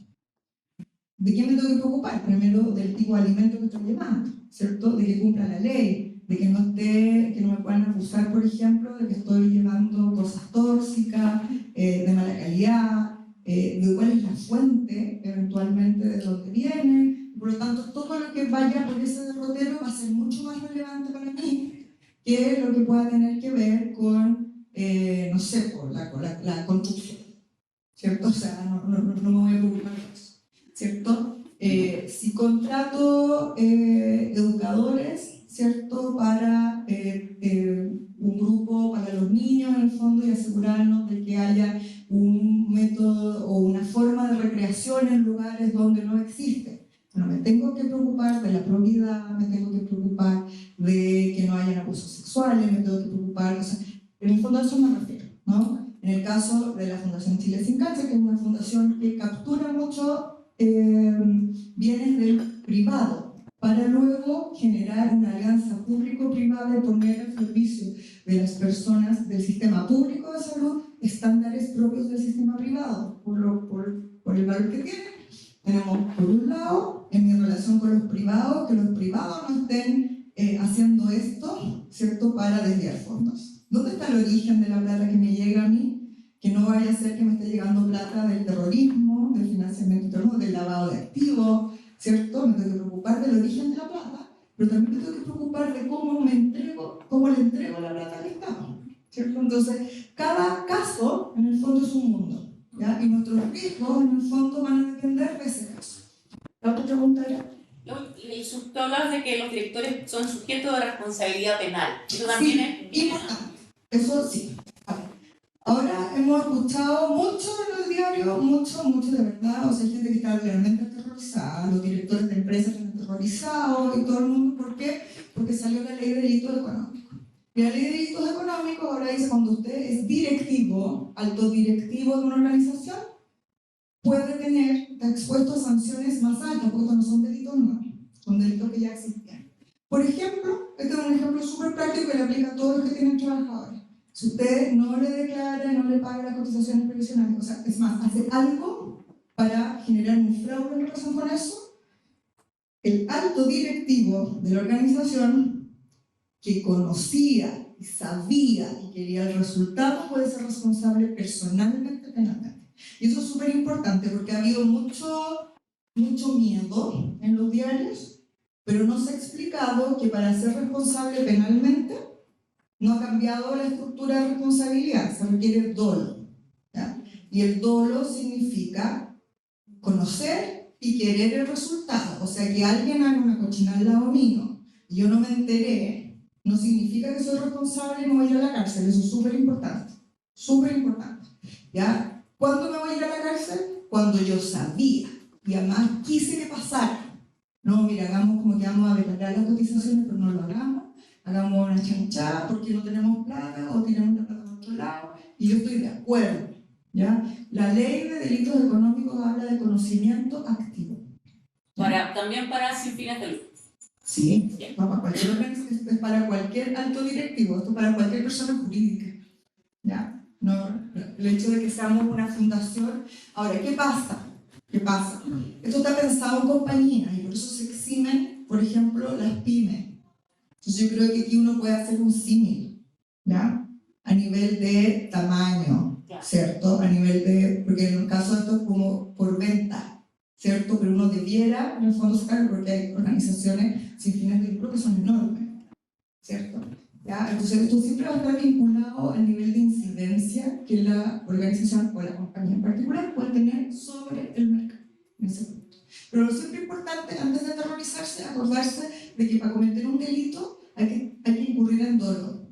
¿De qué me tengo que preocupar? Primero, del tipo de alimento que estoy llevando, ¿cierto? De que cumpla la ley, de que no me puedan acusar, por ejemplo, de que estoy llevando cosas tóxicas, de mala calidad, de cuál es la fuente, eventualmente, de dónde viene. Por lo tanto, todo lo que vaya por ese derrotero va a ser mucho más relevante para mí que lo que pueda tener no me voy a preocupar de eso, ¿cierto? Si contrato educadores, ¿cierto? Para un grupo para los niños, en el fondo, y asegurarnos de que haya un método o una forma de recreación en lugares donde no existe. Bueno, me tengo que preocupar de la probidad, me tengo que preocupar de que no hayan abusos sexuales, me tengo que preocupar, o sea, en el fondo a eso me refiero, ¿no? En el caso de la Fundación Chile Sin Cáncer, que es una fundación que captura mucho bienes del privado, para luego generar una alianza público-privada y poner al servicio de las personas del sistema público de salud estándares propios del sistema privado, por el valor que tiene. Tenemos, por un lado, en mi relación con los privados, que los privados no estén haciendo esto, ¿cierto?, para desviar fondos. ¿Dónde está el origen de la plata que me llega a mí? Que no vaya a ser que me esté llegando plata del terrorismo, del financiamiento terrorismo, del lavado de activos, ¿cierto? Me tengo que preocupar del origen de la plata, pero también me tengo que preocupar de cómo le entrego la plata al Estado, ¿cierto? Entonces, cada caso, en el fondo, es un mundo, ¿ya? Y nuestros riesgos, en el fondo, van a depender de ese caso. ¿La otra pregunta era? Tú hablas de que los directores son sujetos de responsabilidad penal. Eso también sí, importante. Eso sí. Ahora hemos escuchado mucho en el diario, mucho de verdad, o sea, hay gente que está realmente aterrorizada, los directores de empresas están aterrorizados y todo el mundo, ¿por qué? Porque salió la ley de delitos económicos. Y la ley de delitos económicos ahora dice, cuando usted es directivo, alto directivo de una organización, puede está expuesto a sanciones más altas, porque no son delitos nuevos, son delitos que ya existían. Por ejemplo, este es un ejemplo súper práctico que le aplica a todos los que tienen trabajadores. Si usted no le declara, no le paga las cotizaciones previsionales, o sea, es más, hace algo para generar un fraude en relación con eso, el alto directivo de la organización que conocía y sabía y quería el resultado puede ser responsable personalmente penalmente. Y eso es súper importante porque ha habido mucho miedo en los diarios, pero no se ha explicado que para ser responsable penalmente no ha cambiado la estructura de responsabilidad, se requiere dolo, ¿ya? Y el dolo significa conocer y querer el resultado. O sea, que alguien haga una cochinada al lado mío y yo no me enteré, no significa que soy responsable y me voy a ir a la cárcel. Eso es súper importante, ¿ya? ¿Cuándo me voy a ir a la cárcel? Cuando yo sabía y además quise que pasara. No, mira, hagamos como que vamos a declarar las cotizaciones, pero no lo hagamos una chanchada porque no tenemos plata o tenemos la plata por otro lado, y yo estoy de acuerdo, ¿ya? La ley de delitos económicos habla de conocimiento activo. También para sin fines de lucro. Sí, para cualquier organización, es para cualquier alto directivo, esto para cualquier persona jurídica, ¿ya? No, el hecho de que seamos una fundación. Ahora, ¿qué pasa? Esto está pensado en compañías y por eso se eximen, por ejemplo, las pymes. Entonces yo creo que aquí uno puede hacer un símil, ¿ya? A nivel de tamaño, ¿cierto? A nivel de, porque en el caso de esto es como por venta, ¿cierto? Pero uno debiera, en el fondo, sacarlo porque hay organizaciones sin fines de lucro que son enormes, ¿cierto? ¿Ya? Entonces esto siempre va a estar vinculado al nivel de incidencia que la organización o la compañía en particular puede tener sobre el mercado en ese punto. Pero lo siempre importante, antes de aterrorizarse, acordarse de que para cometer un delito hay que incurrir en dolo,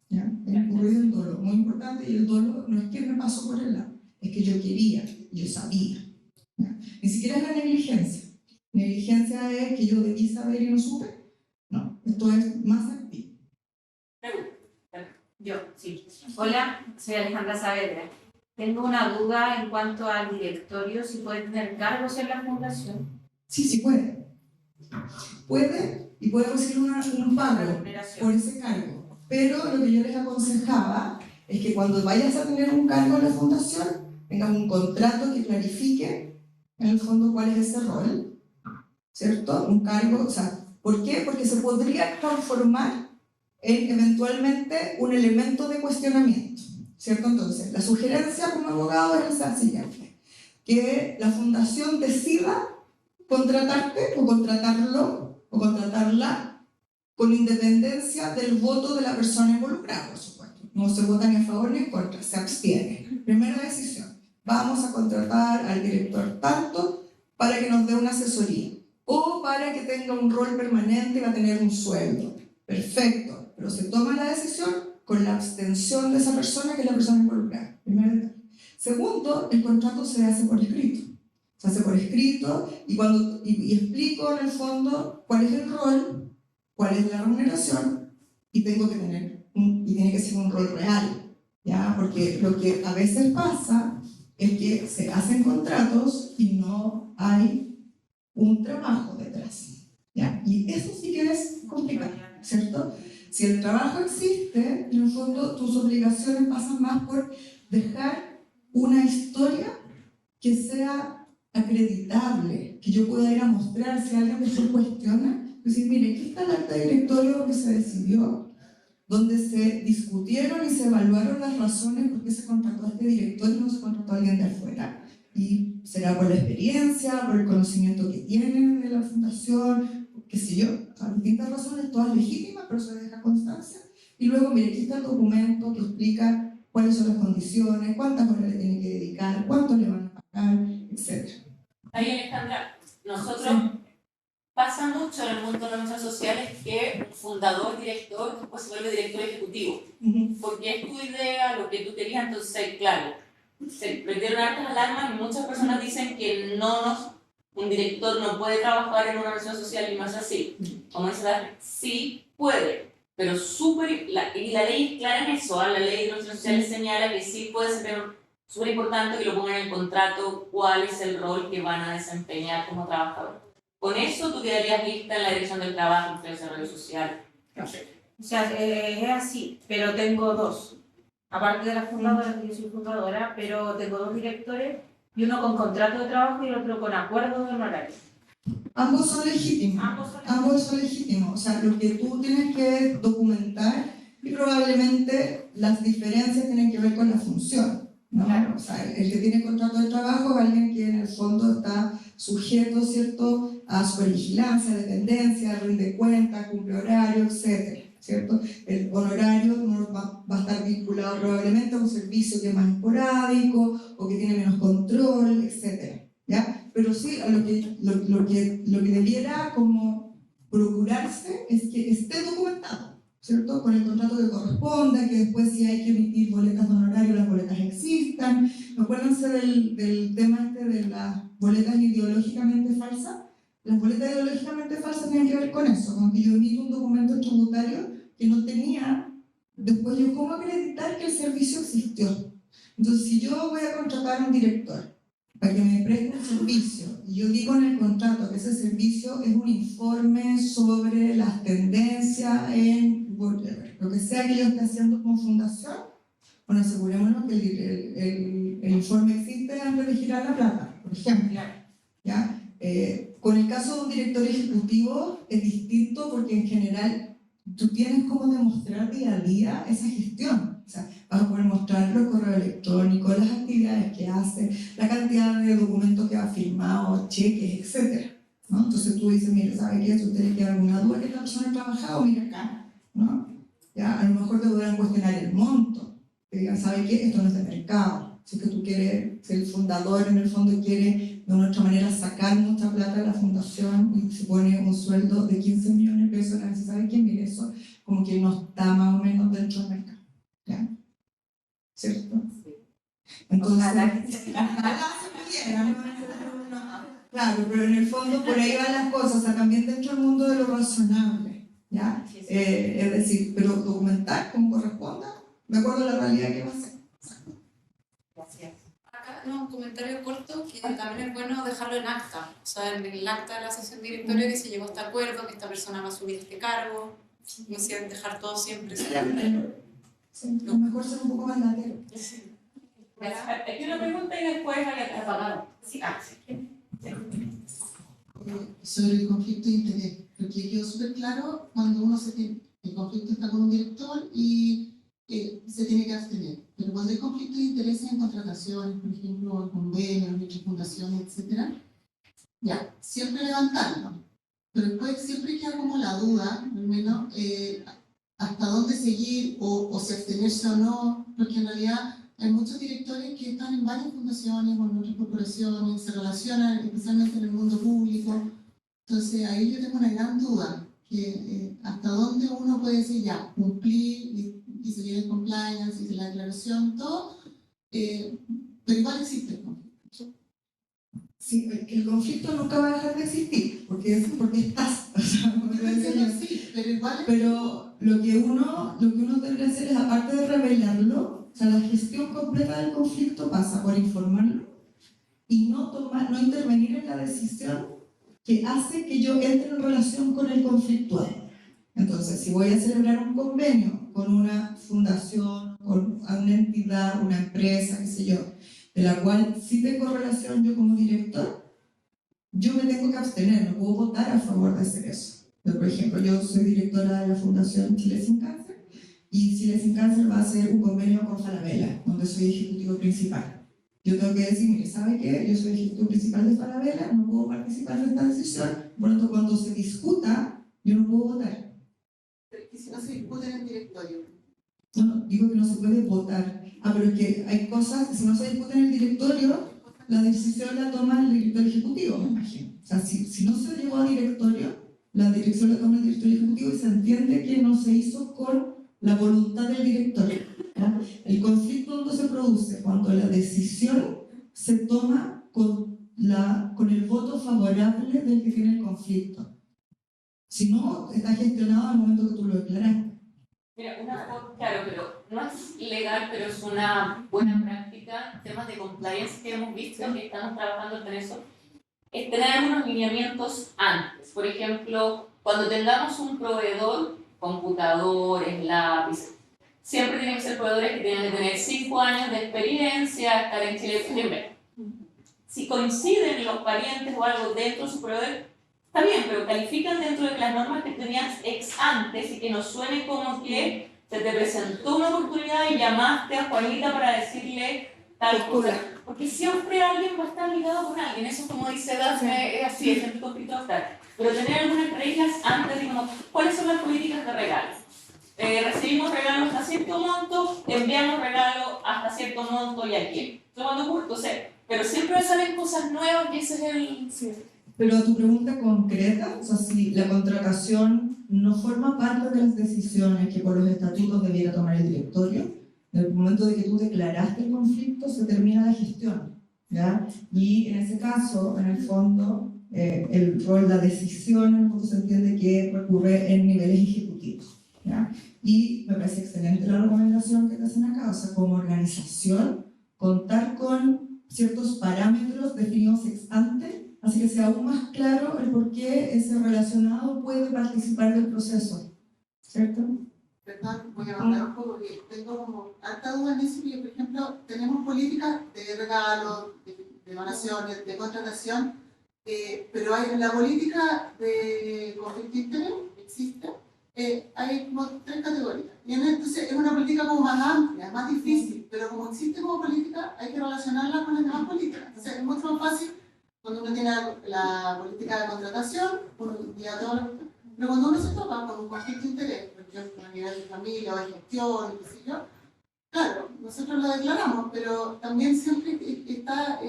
¿ya? Hay que incurrir en dolo, muy importante, y el dolo no es que me pasó por el lado, es que yo quería, yo sabía, ¿ya? Ni siquiera es la negligencia. Negligencia es que yo debí saber y no supe. No, esto es más activo. Yo, sí. Hola, soy Alejandra Saavedra. Tengo una duda en cuanto al directorio, si puede tener cargos en la fundación. Sí puede. Puede y puede recibir un pago por ese cargo. Pero lo que yo les aconsejaba es que cuando vayas a tener un cargo en la fundación, tengas un contrato que clarifique en el fondo cuál es ese rol, ¿cierto? Un cargo, o sea, ¿por qué? Porque se podría transformar en eventualmente un elemento de cuestionamiento, ¿cierto? Entonces, la sugerencia como abogado es la siguiente: que la fundación decida contratarte o contratarlo o contratarla con independencia del voto de la persona involucrada, por supuesto. No se vota ni a favor ni en contra, se abstiene. Primera decisión. vamos a contratar al director tanto para que nos dé una asesoría o para que tenga un rol permanente y va a tener un sueldo. Perfecto, pero se toma la decisión con la abstención de esa persona, que es la persona involucrada. Primero. Segundo, el contrato se hace por escrito. Se hace por escrito y explico en el fondo cuál es el rol, cuál es la remuneración y tiene que ser un rol real, ¿ya? Porque lo que a veces pasa es que se hacen contratos y no hay un trabajo detrás, ¿ya? Y eso sí que es complicado, ¿cierto? Si el trabajo existe, en el fondo tus obligaciones pasan más por dejar una historia que sea acreditable, que yo pueda ir a mostrar si alguien me cuestiona, decir, mire, aquí está el acta de directorio donde se decidió, donde se discutieron y se evaluaron las razones por qué se contrató a este director y no se contrató a alguien de afuera. Y será por la experiencia, por el conocimiento que tienen de la fundación, qué sé yo, distintas razones, todas legítimas, pero se deja constancia. Y luego, mire, aquí está el documento que explica cuáles son las condiciones, cuántas horas le tiene que dedicar, cuánto le van a pagar, etc. Ahí, Alejandra, nosotros pasa mucho en el mundo de las organizaciones sociales que un fundador, director, después se vuelve director ejecutivo. Porque es tu idea, lo que tú querías, entonces, claro, se prendieron hartas alarmas y muchas personas dicen que un director no puede trabajar en una organización social y no es así. Como dice Daphne, sí puede, pero y la ley es clara en eso, la ley de organizaciones sociales señala que sí puede ser súper importante que lo pongan en el contrato cuál es el rol que van a desempeñar como trabajador. Con eso tú quedarías lista en la dirección del trabajo, en el desarrollo social. O sea, es así, pero tengo dos. Aparte de la fundadora, que yo soy fundadora, pero tengo dos directores, y uno con contrato de trabajo y el otro con acuerdo de honorario. Ambos son legítimos. Ambos son legítimos. O sea, lo que tú tienes que documentar y probablemente las diferencias tienen que ver con la función, ¿no? Claro. O sea, el que tiene contrato de trabajo es alguien que en el fondo está sujeto, ¿cierto?, a supervigilancia, dependencia, rinde cuentas, cumple horario, etc. ¿Cierto? El honorario no va a estar vinculado probablemente a un servicio que es más esporádico o que tiene menos control, etc. ¿Ya? Pero sí, lo que debiera como procurarse es que esté documentado, ¿cierto? Con el contrato que corresponda, que después si hay que emitir boletas de honorario, las boletas existan. Acuérdense del tema este de las boletas ideológicamente falsas. Las boletas ideológicamente falsas tienen que ver con eso, con que yo emito un documento tributario que no tenía, después yo cómo acreditar que el servicio existió. Entonces, si yo voy a contratar a un director para que me preste un servicio, y yo digo en el contrato que ese servicio es un informe sobre las tendencias en whatever, lo que sea que yo esté haciendo como fundación, bueno, asegurémonos que el informe existe antes de girar la plata, por ejemplo. ¿Ya? Con el caso de un director ejecutivo es distinto porque en general tú tienes como demostrar día a día esa gestión. O sea, vas a poder mostrar los correos electrónicos, las actividades que hace, la cantidad de documentos que ha firmado, cheques, etc. ¿No? Entonces tú dices, mire, ¿sabe qué? Si usted le queda alguna duda que esta persona ha trabajado, mira acá. ¿No? ¿Ya? A lo mejor te podrán cuestionar el monto. Te digan, ¿sabe qué? Esto no es de mercado. Si es que tú quieres, si el fundador en el fondo quiere de una otra manera sacar mucha plata de la fundación y se pone un sueldo de 15 millones de pesos, y ¿sabe qué? Mire, eso como que no está más o menos dentro del mercado. ¿Ya? ¿Cierto? Entonces, ojalá se pudiera, ¿no? Claro, pero en el fondo por ahí van las cosas, o sea, también dentro del mundo de lo razonable, ¿ya? Es decir, pero documentar como corresponda, de acuerdo a la realidad que va a ser. Gracias. Acá un comentario corto que también es bueno dejarlo en acta, o sea, en el acta de la sesión directoria que se llegó a este acuerdo, que esta persona va a subir este cargo, y así dejar todo siempre. Sí, lo mejor ser un poco más latero. Aquí una pregunta y después apagado. Sí. Sobre el conflicto de interés, porque quedó súper claro cuando uno el conflicto está con un director y se tiene que abstener, pero cuando hay conflicto de intereses en contrataciones, por ejemplo, en convenios, en fundaciones, etc., ya, siempre levantarlo, pero después siempre queda como la duda, al menos, hasta dónde seguir o si abstenerse o no, porque en realidad hay muchos directores que están en varias fundaciones o en otras corporaciones, se relacionan especialmente en el mundo público. Entonces ahí yo tengo una gran duda, que hasta dónde uno puede decir ya, cumplí, hice bien el compliance, hice la declaración, todo, pero igual existe el conflicto. Sí, el conflicto nunca va a dejar de existir, porque estás, o sea, como te decía yo. Sí, pero igual Pero lo que uno debería hacer es, aparte de revelarlo, o sea, la gestión completa del conflicto pasa por informarlo y no intervenir en la decisión que hace que yo entre en relación con el conflictuado. Entonces, si voy a celebrar un convenio con una fundación, con una entidad, una empresa, qué sé yo, de la cual sí tengo relación yo como director, yo me tengo que abstener, no puedo votar a favor de hacer eso. Pero, por ejemplo, yo soy directora de la Fundación Chile Sin Cáncer y Chile Sin Cáncer va a hacer un convenio con Falabella, donde soy ejecutivo principal. Yo tengo que decir, mire, ¿sabe qué? Yo soy ejecutivo principal de Falabella, no puedo participar en esta decisión, por lo tanto, cuando se discuta, yo no puedo votar. y si no se discute en el directorio. No, digo que no se puede votar. Pero es que hay cosas que si no se discuten en el directorio, la decisión la toma el director ejecutivo, me imagino. O sea, si no se llevó a directorio, la dirección la toma el director ejecutivo y se entiende que no se hizo con la voluntad del directorio. ¿Ya? El conflicto donde se produce cuando la decisión se toma con el voto favorable del que tiene el conflicto. Si no, está gestionado al momento que tú lo declaraste. Mira, claro, pero no es legal, pero es una buena práctica, temas de compliance que hemos visto, que estamos trabajando en eso, es tener algunos lineamientos antes. Por ejemplo, cuando tengamos un proveedor, computadores, lápices, siempre tienen que ser proveedores que tienen que tener 5 años de experiencia, estar en Chile primero. Si coinciden los parientes o algo dentro de su proveedor, está bien, pero califican dentro de las normas que tenías ex antes y que no suene como que se te presentó una oportunidad y llamaste a Juanita para decirle tal cosa. Porque siempre alguien va a estar ligado con alguien. Eso, como dice Dafne, es así, es el conflicto estar. Pero tener algunas reglas antes de como, ¿cuáles son las políticas de regalos? Recibimos regalos hasta cierto monto, enviamos regalos hasta cierto monto y a quién. Pero siempre salen cosas nuevas y ese es el... Sí. Pero a tu pregunta concreta, o sea, si la contratación no forma parte de las decisiones que por los estatutos debiera tomar el directorio, en el momento de que tú declaraste el conflicto se termina la gestión, ¿ya? Y en ese caso, en el fondo, el rol, la decisión, en el fondo se entiende que recurre en niveles ejecutivos, ¿ya? Y me parece excelente la recomendación que te hacen acá, o sea, como organización, contar con ciertos parámetros definidos ex ante, así que sea aún más claro el por qué ese relacionado puede participar del proceso, ¿cierto? Perdón, voy a mandar un poco porque tengo como harta duda en eso, porque por ejemplo tenemos políticas de regalos, de donaciones, de contratación, pero hay la política de conflicto de interés, existe, hay como 3 categorías. Y entonces es una política como más amplia, más difícil, pero como existe como política hay que relacionarla con las demás políticas. Entonces es mucho más fácil cuando uno tiene la política de contratación, uno guía todo lo que... Pero cuando uno se topa con un conflicto de interés, por ejemplo, a nivel de familia o de gestión, qué sé yo, claro, nosotros lo declaramos, pero también siempre está...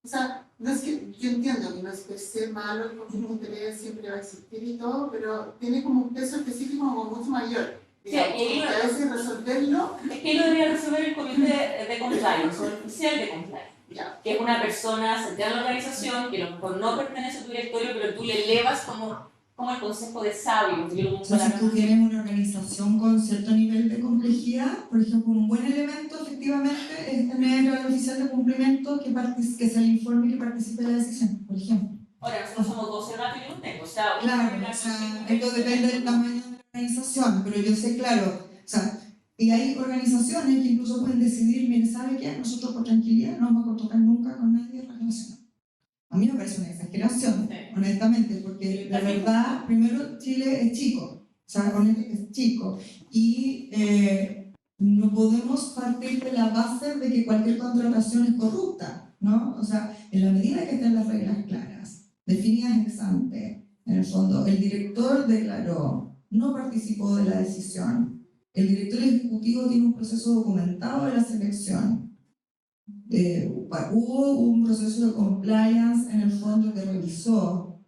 o sea, no es que, yo entiendo que no es que sea malo el conflicto de interés, siempre va a existir y todo, pero tiene como un peso específico como mucho mayor. Digamos, y a veces resolverlo... Es que lo debería resolver el comité de compliance o el oficial de compliance. Ya. Que es una persona centrada en la organización que a lo mejor no pertenece a tu directorio, pero tú le elevas como el consejo de sabios. O sea, si tú tienes una organización con cierto nivel de complejidad, por ejemplo, un buen elemento efectivamente es tener al oficial de cumplimiento que se le informe y que participe en la decisión, por ejemplo. Ahora, nosotros somos 12 ratos y un tengo. O sea, claro, o sea, esto depende del tamaño de la organización, pero yo sé, claro, o sea, y hay organizaciones que incluso pueden decidir, mire, ¿sabe qué? Nosotros por tranquilidad no vamos a tocar nunca con nadie relacionado. A mí me parece una exageración, honestamente, porque la verdad, primero, Chile es chico, o sea, es chico, y no podemos partir de la base de que cualquier contratación es corrupta, ¿no? O sea, en la medida que estén las reglas claras, definidas ex ante, en el fondo, el director declaró, no participó de la decisión, El directorio ejecutivo tiene un proceso documentado de la selección. Hubo un proceso de compliance en el fondo que revisó.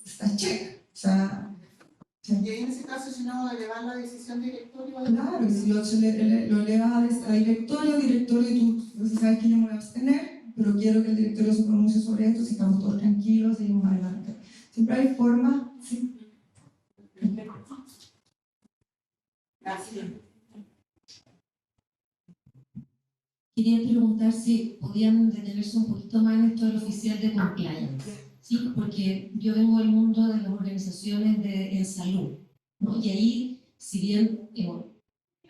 Está check. O sea, Y ahí en ese caso, si no, elevar la decisión directorio. claro, y si lo elevas a directorio, tú sabes que yo me voy a abstener, pero quiero que el directorio se pronuncie sobre esto, si estamos todos tranquilos, seguimos adelante. Siempre hay formas, sí. Gracias. Quería preguntar si podían detenerse un poquito más en esto del oficial de compliance. Sí, porque yo vengo del mundo de las organizaciones en salud, ¿no? Y ahí, si bien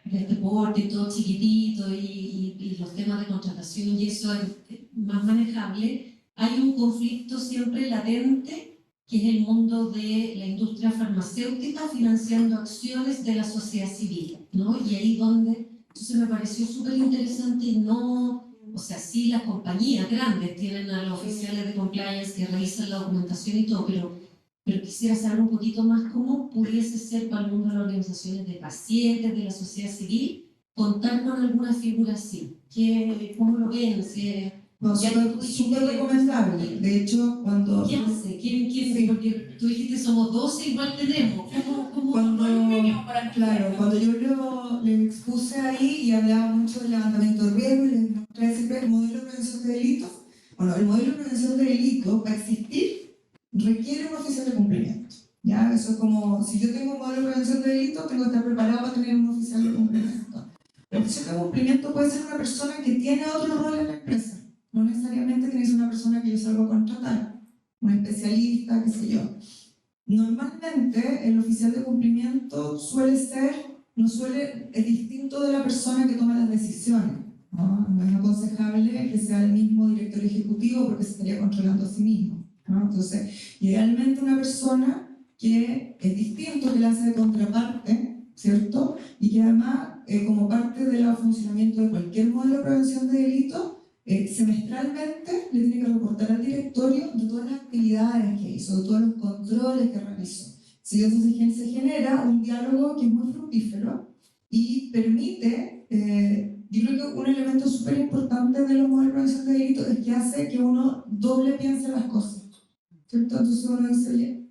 el deporte y todo chiquitito y los temas de contratación y eso es más manejable, hay un conflicto siempre latente, que es el mundo de la industria farmacéutica financiando acciones de la sociedad civil, ¿no? Y ahí donde, entonces me pareció súper interesante y no... O sea, sí, las compañías grandes tienen a los oficiales de compliance que revisan la documentación y todo, pero quisiera saber un poquito más cómo pudiese ser para el mundo de las organizaciones de pacientes, de la sociedad civil, contar con alguna figura así. ¿Cómo lo ven? No, súper recomendable. De hecho, cuando... ¿Qué hace? ¿Quién? Sí. Porque tú dijiste somos 12, igual tenemos. Cuando yo le expuse ahí y hablaba mucho del levantamiento de riesgo, les mostré siempre el modelo de prevención de delitos. Bueno, el modelo de prevención de delitos, para existir, requiere un oficial de cumplimiento. ¿Ya? Eso es como, si yo tengo un modelo de prevención de delitos, tengo que estar preparado para tener un oficial de cumplimiento. El oficial de cumplimiento puede ser una persona que tiene otro rol en la empresa. No necesariamente tiene que ser una persona que yo salgo a contratar, un especialista, qué sé yo. Normalmente el oficial de cumplimiento es distinto de la persona que toma las decisiones. No es aconsejable que sea el mismo director ejecutivo porque se estaría controlando a sí mismo, ¿no? Entonces, idealmente una persona que es distinto, que la hace de contraparte, ¿cierto? Y que además, como parte del funcionamiento de cualquier modelo de prevención de delitos, semestralmente le tiene que reportar al directorio de todas las actividades que hizo, de todos los controles que realizó. Si entonces se genera un diálogo que es muy fructífero y permite, yo creo que un elemento súper importante de los modelos de prevención de delitos es que hace que uno doble piense las cosas, ¿cierto? Entonces uno dice, oye,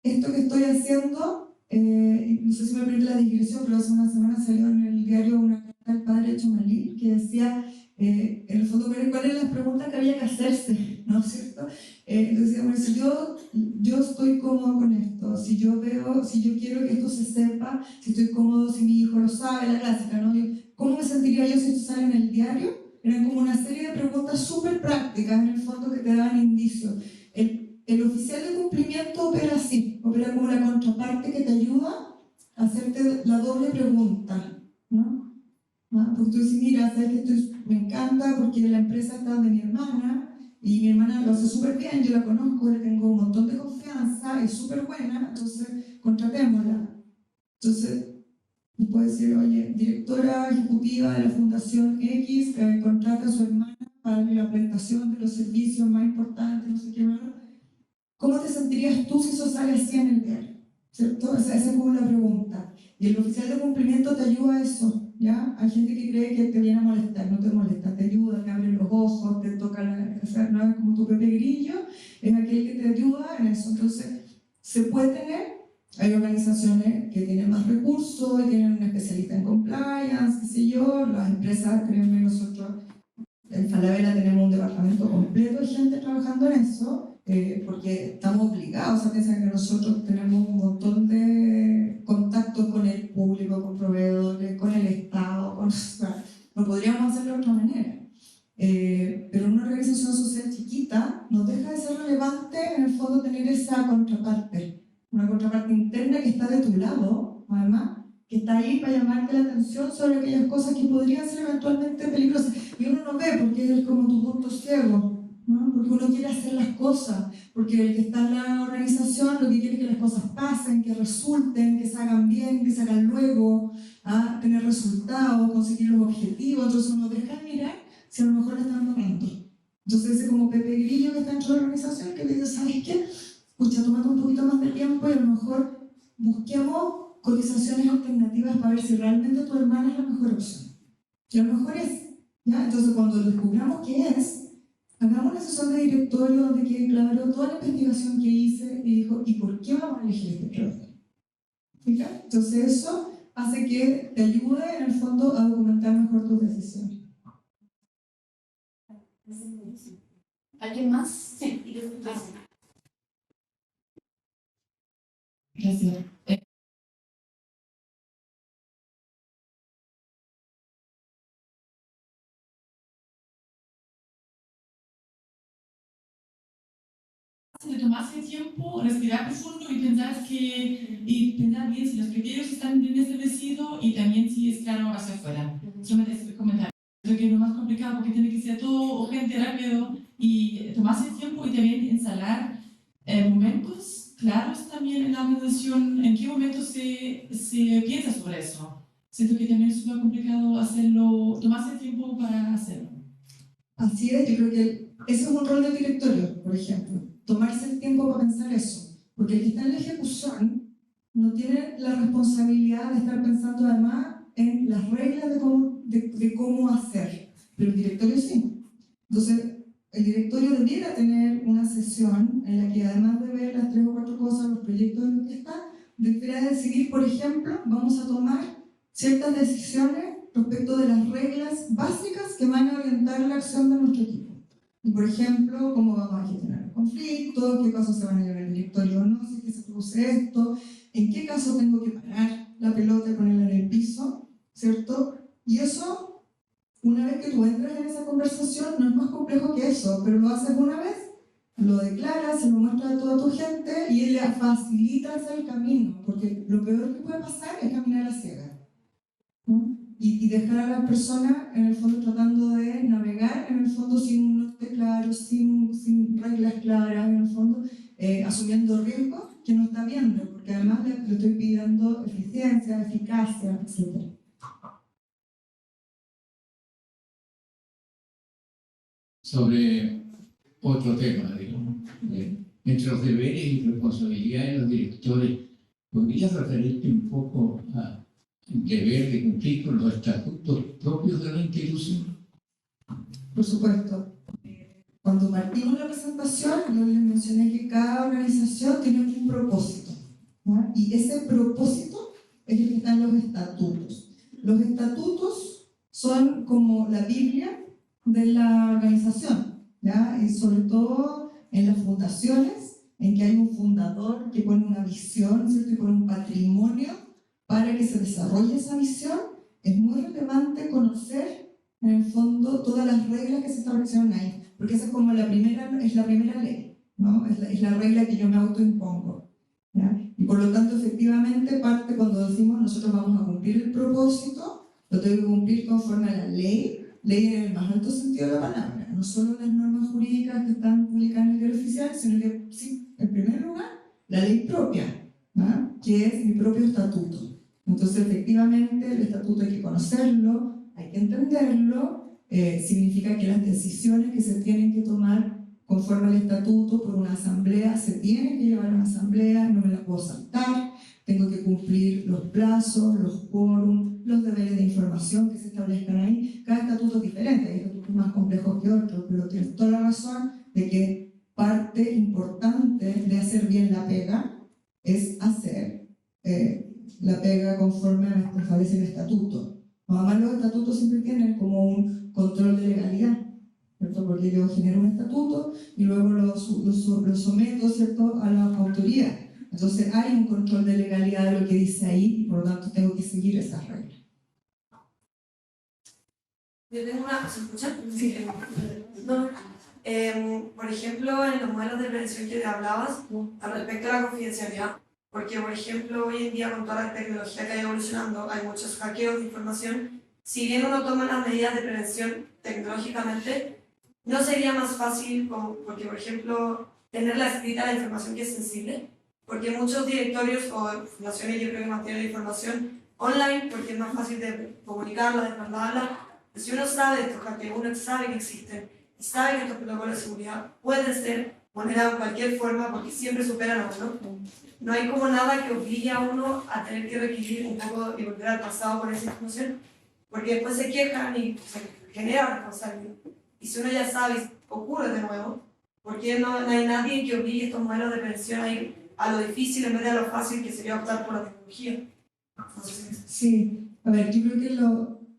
esto que estoy haciendo, no sé si me permite la digresión, pero hace una semana salió en el diario una carta del padre Chomalí que decía, en el fondo, cuáles eran las preguntas que había que hacerse, ¿no es cierto? Entonces, bueno, si yo estoy cómodo con esto, si yo quiero que esto se sepa, si estoy cómodo, si mi hijo lo sabe, la clásica, ¿no? ¿Cómo me sentiría yo si esto sale en el diario? Eran como una serie de preguntas súper prácticas, en el fondo, que te daban indicios. El oficial de cumplimiento opera así, opera como la contraparte que te ayuda a hacerte la doble pregunta, ¿no? Porque tú dices, mira, sabes que esto me encanta porque la empresa está de mi hermana y mi hermana lo hace súper bien, yo la conozco, le tengo un montón de confianza, es súper buena, entonces contratémosla. Entonces, me puede decir, oye, directora ejecutiva de la Fundación X contrata a su hermana para la presentación de los servicios más importantes, no sé qué, ¿no? ¿Cómo te sentirías tú si eso sale así en el diario? ¿Cierto? Esa es como la pregunta. Y el oficial de cumplimiento te ayuda a eso, ¿ya? Hay gente que cree que te viene a molestar, no te molesta, te ayuda, te abre los ojos, te toca o sea, no es como tu Pepe Grillo, es aquel que te ayuda en eso. Entonces, se puede tener, hay organizaciones que tienen más recursos y tienen un especialista en compliance, qué sé yo, las empresas, créanme, nosotros en Falabella tenemos un departamento completo de gente trabajando en eso, porque estamos obligados a pensar que nosotros tenemos un montón de contactos con el público, con proveedores, con el Estado, o sea, no podríamos hacerlo de otra manera. Pero en una organización social chiquita nos deja de ser relevante en el fondo tener esa contraparte, una contraparte interna que está de tu lado, además, que está ahí para llamarte la atención sobre aquellas cosas que podrían ser eventualmente peligrosas. Y uno no ve porque es como tu punto ciego, ¿no? Porque uno quiere hacer las cosas, porque el que está en la organización lo que quiere es que las cosas pasen, que resulten, que se hagan bien, que se hagan luego, tener resultados, conseguir los objetivos. Entonces uno deja de mirar si a lo mejor le están dando. Entonces ese como Pepe Grillo que está dentro de la organización que le dice, ¿sabes qué? Escucha, tómate un poquito más de tiempo y a lo mejor busquemos cotizaciones alternativas para ver si realmente tu hermana es la mejor opción. Que a lo mejor es, ¿ya? Entonces, cuando descubramos qué es, hagamos una sesión de directorio donde quede claro toda la investigación que hice y dijo, ¿y por qué vamos a elegir este proveedor? ¿Fija? Entonces, eso hace que te ayude, en el fondo, a documentar mejor tus decisiones. ¿Alguien más? Sí. Gracias. De tomarse el tiempo, respirar profundo y pensar bien si los criterios están bien establecidos y también si es claro hacia afuera. Solamente ese comentario. Creo que es lo más complicado porque tiene que ser todo urgente, rápido y tomarse el tiempo y también instalar momentos claros también en la organización, en qué momento se piensa sobre eso. Siento que también es súper complicado hacerlo, tomarse el tiempo para hacerlo. Así es, yo creo que ese es un rol del directorio, por ejemplo. Tomarse el tiempo para pensar eso. Porque el que está en la ejecución no tiene la responsabilidad de estar pensando además en las reglas de cómo hacer. Pero el directorio sí. Entonces, el directorio debiera tener una sesión en la que además de ver las 3 o 4 cosas, los proyectos en los que está, debiera decidir, por ejemplo, vamos a tomar ciertas decisiones respecto de las reglas básicas que van a orientar la acción de nuestro equipo. Y por ejemplo, cómo vamos a gestionar el conflicto, qué casos se van a llevar al directorio o no, si es que se produce esto, en qué caso tengo que parar la pelota y ponerla en el piso, ¿cierto? Y eso, una vez que tú entras en esa conversación, no es más complejo que eso, pero lo haces una vez, lo declaras, se lo muestras a toda tu gente y le facilitas el camino, porque lo peor que puede pasar es caminar a ciegas, ¿no? Y dejar a las personas en el fondo tratando de navegar en el fondo sin un norte claro, sin reglas claras, en el fondo asumiendo riesgos que no está viendo, porque además le estoy pidiendo eficiencia, eficacia, etc. Sobre otro tema, digamos, entre los deberes y responsabilidades de los directores, ¿podrías referirte un poco a deber de cumplir con los estatutos propios de la institución? Por supuesto. Cuando partimos la presentación, yo les mencioné que cada organización tiene un propósito, ¿no? Y ese propósito es el que está en los estatutos. Los estatutos son como la Biblia de la organización, ¿ya? Y sobre todo en las fundaciones, en que hay un fundador que pone una visión, ¿cierto? Y pone un patrimonio para que se desarrolle esa visión, es muy relevante conocer, en el fondo, todas las reglas que se establecieron ahí, porque esa es como la primera ley, ¿no? Es la regla que yo me autoimpongo, ¿ya? Y por lo tanto, efectivamente, parte cuando decimos nosotros vamos a cumplir el propósito, lo tengo que cumplir conforme a la ley en el más alto sentido de la palabra, no solo las normas jurídicas que están publicadas en el diario oficial, sino que, sí, en primer lugar, la ley propia, ¿no? Que es mi propio estatuto. Entonces, efectivamente, el estatuto hay que conocerlo, hay que entenderlo, significa que las decisiones que se tienen que tomar conforme al estatuto por una asamblea se tienen que llevar a una asamblea, no me la puedo saltar, tengo que cumplir los plazos, los quórum, los deberes de información que se establezcan ahí. Cada estatuto es diferente, hay estatutos más complejos que otros, pero tienes toda la razón de que parte importante de hacer bien la pega es hacer la pega conforme a lo que establece el estatuto. Además, los estatutos siempre tienen como un control de legalidad, ¿cierto? Porque yo genero un estatuto y luego lo someto, ¿cierto?, a la autoridad. Entonces hay un control de legalidad de lo que dice ahí y por lo tanto tengo que seguir esas reglas. Yo tengo una... ¿Se escucha? Sí. No. Por ejemplo, en los modelos de prevención que te hablabas, al respecto a la confidencialidad, porque, por ejemplo, hoy en día con toda la tecnología que hay evolucionando, hay muchos hackeos de información. Si bien uno toma las medidas de prevención tecnológicamente, no sería más fácil, porque, por ejemplo, tenerla escrita la información que es sensible, porque muchos directorios o fundaciones yo creo que mantienen la información online porque es más fácil de comunicarla, de trasladarla. Si uno sabe de estos hackeos, uno sabe que existen y sabe que estos protocolos de seguridad pueden ser moneda de cualquier forma porque siempre superan a uno. No hay como nada que obligue a uno a tener que requerir un poco y volver al pasado por esa institución, porque después se quejan y se genera responsabilidad. Y si uno ya sabe y ocurre de nuevo, ¿por qué no hay nadie que obligue estos modelos de prevención a ir a lo difícil en vez de a lo fácil que sería optar por la tecnología? Entonces, Sí, a ver, yo creo que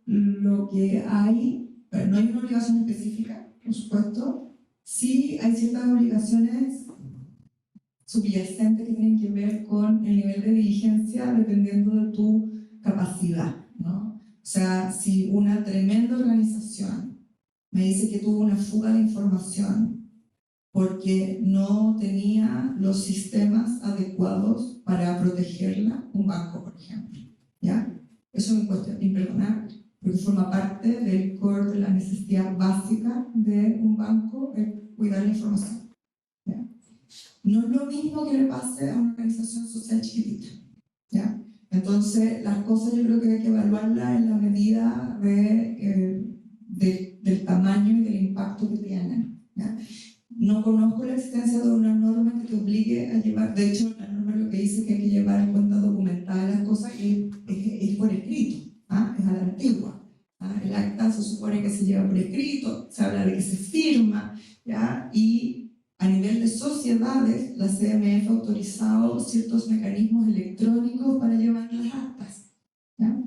lo que hay, no hay una obligación específica, por supuesto, sí hay ciertas obligaciones subyacentes que tienen que ver con el nivel de diligencia dependiendo de tu capacidad, ¿no? O sea, si una tremenda organización me dice que tuvo una fuga de información porque no tenía los sistemas adecuados para protegerla, un banco, por ejemplo, ¿ya? Eso me cuesta imperdonable, porque forma parte del core de la necesidad básica de un banco, el cuidar la información, ¿ya? No es lo mismo que le pase a una organización social chiquitita, ¿ya? Entonces, las cosas yo creo que hay que evaluarlas en la medida del tamaño y del impacto que tienen, ¿ya? No conozco la existencia de una norma que te obligue a llevar, de hecho, la norma lo que dice es que hay que llevar en cuenta documentadas las cosas y es por escrito, ¿ah? Es a la antigua. ¿Ah? El acta se supone que se lleva por escrito, se habla de que se firma, ¿ya? Y a nivel de sociedades, la CMF ha autorizado ciertos mecanismos electrónicos para llevar las actas, ¿ya?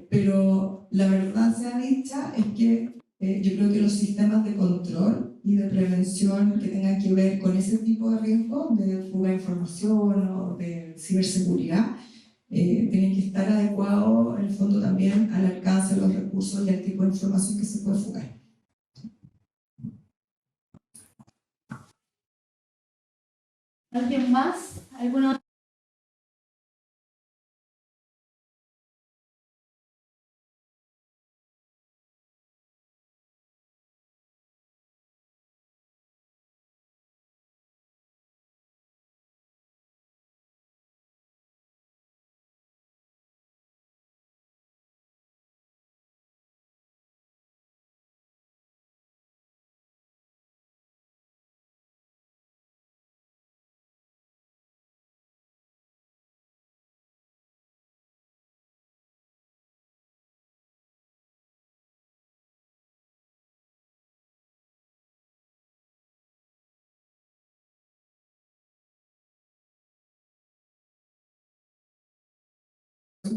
Pero la verdad sea dicha es que yo creo que los sistemas de control y de prevención que tengan que ver con ese tipo de riesgo de fuga de información o de ciberseguridad tienen que estar adecuados en el fondo también al alcance de los recursos y al tipo de información que se puede fugar. ¿Alguien más? ¿Alguna otra?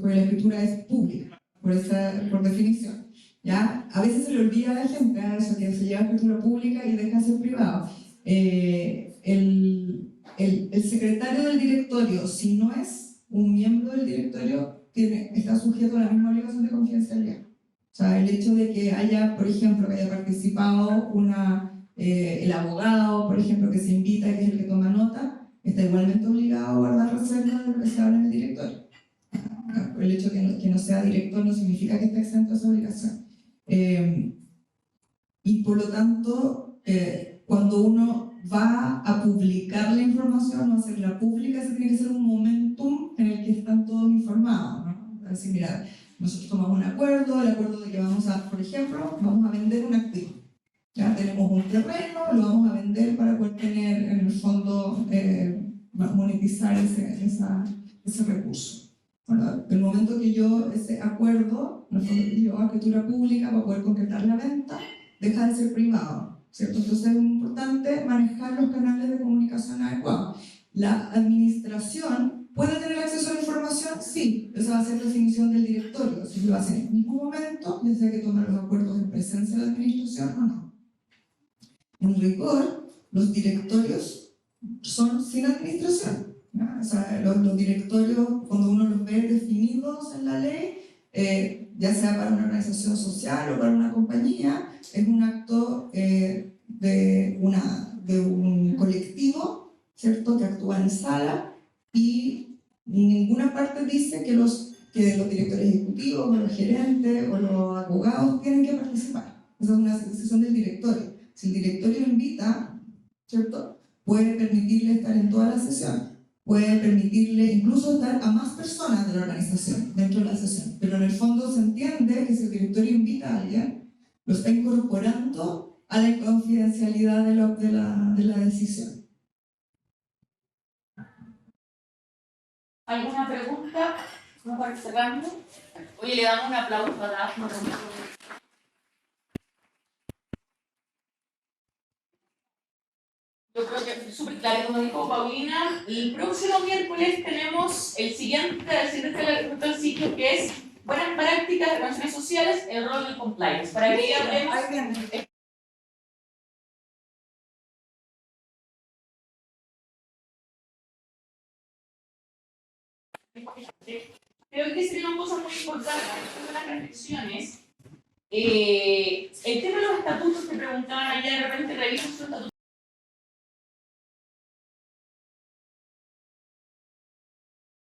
Porque la escritura es pública, por definición, ¿ya? A veces se le olvida a la gente eso, que se lleva escritura pública y deja de ser privado. El secretario del directorio, si no es un miembro del directorio, está sujeto a la misma obligación de confidencialidad. O sea, el hecho de que haya, por ejemplo, que haya participado el abogado, por ejemplo, que se invita y que es el que toma nota, está igualmente obligado a guardar reserva de lo que se habla en el directorio. El hecho de que no sea director no significa que esté exento de esa obligación. Y por lo tanto, cuando uno va a publicar la información o hacerla pública, ese tiene que ser un momentum en el que están todos informados, ¿no? Es decir, mira, nosotros tomamos un acuerdo, el acuerdo de que vamos a, por ejemplo, vamos a vender un activo. Ya tenemos un terreno, lo vamos a vender para poder tener, en el fondo, monetizar ese recurso. Bueno, el momento que yo, ese acuerdo, en el fondo que yo hago escritura pública para poder concretar la venta, deja de ser privado, ¿cierto? Entonces es importante manejar los canales de comunicación adecuados. La administración puede tener acceso a la información, sí, esa va a ser la definición del directorio, si lo hace en el mismo momento, ya sea que toman los acuerdos en presencia de la administración o no. En rigor, los directorios son sin administración, ¿no? O sea, los directorios, cuando uno los ve definidos en la ley, ya sea para una organización social o para una compañía, es un acto de un colectivo, ¿cierto?, que actúa en sala, y ninguna parte dice que los directores ejecutivos o los gerentes o los abogados tienen que participar. Esa es una decisión del directorio. Si el directorio invita, ¿cierto?, puede permitirle estar en toda la sesión, puede permitirle incluso estar a más personas de la organización dentro de la sesión, pero en el fondo se entiende que si el directorio invita a alguien, lo está incorporando a la confidencialidad de la decisión. ¿Alguna pregunta? ¿No para cerrando? Oye, le damos un aplauso a Dafne. Yo creo que es súper claro, como dijo Paulina. El próximo miércoles tenemos el siguiente ciclo, que es Buenas Prácticas de Relaciones Sociales, el rol del compliance. Para que ya hablemos. Creo que sería una cosa muy importante, las reflexiones. El tema de los estatutos que preguntaban allá, de repente revisan sus estatutos.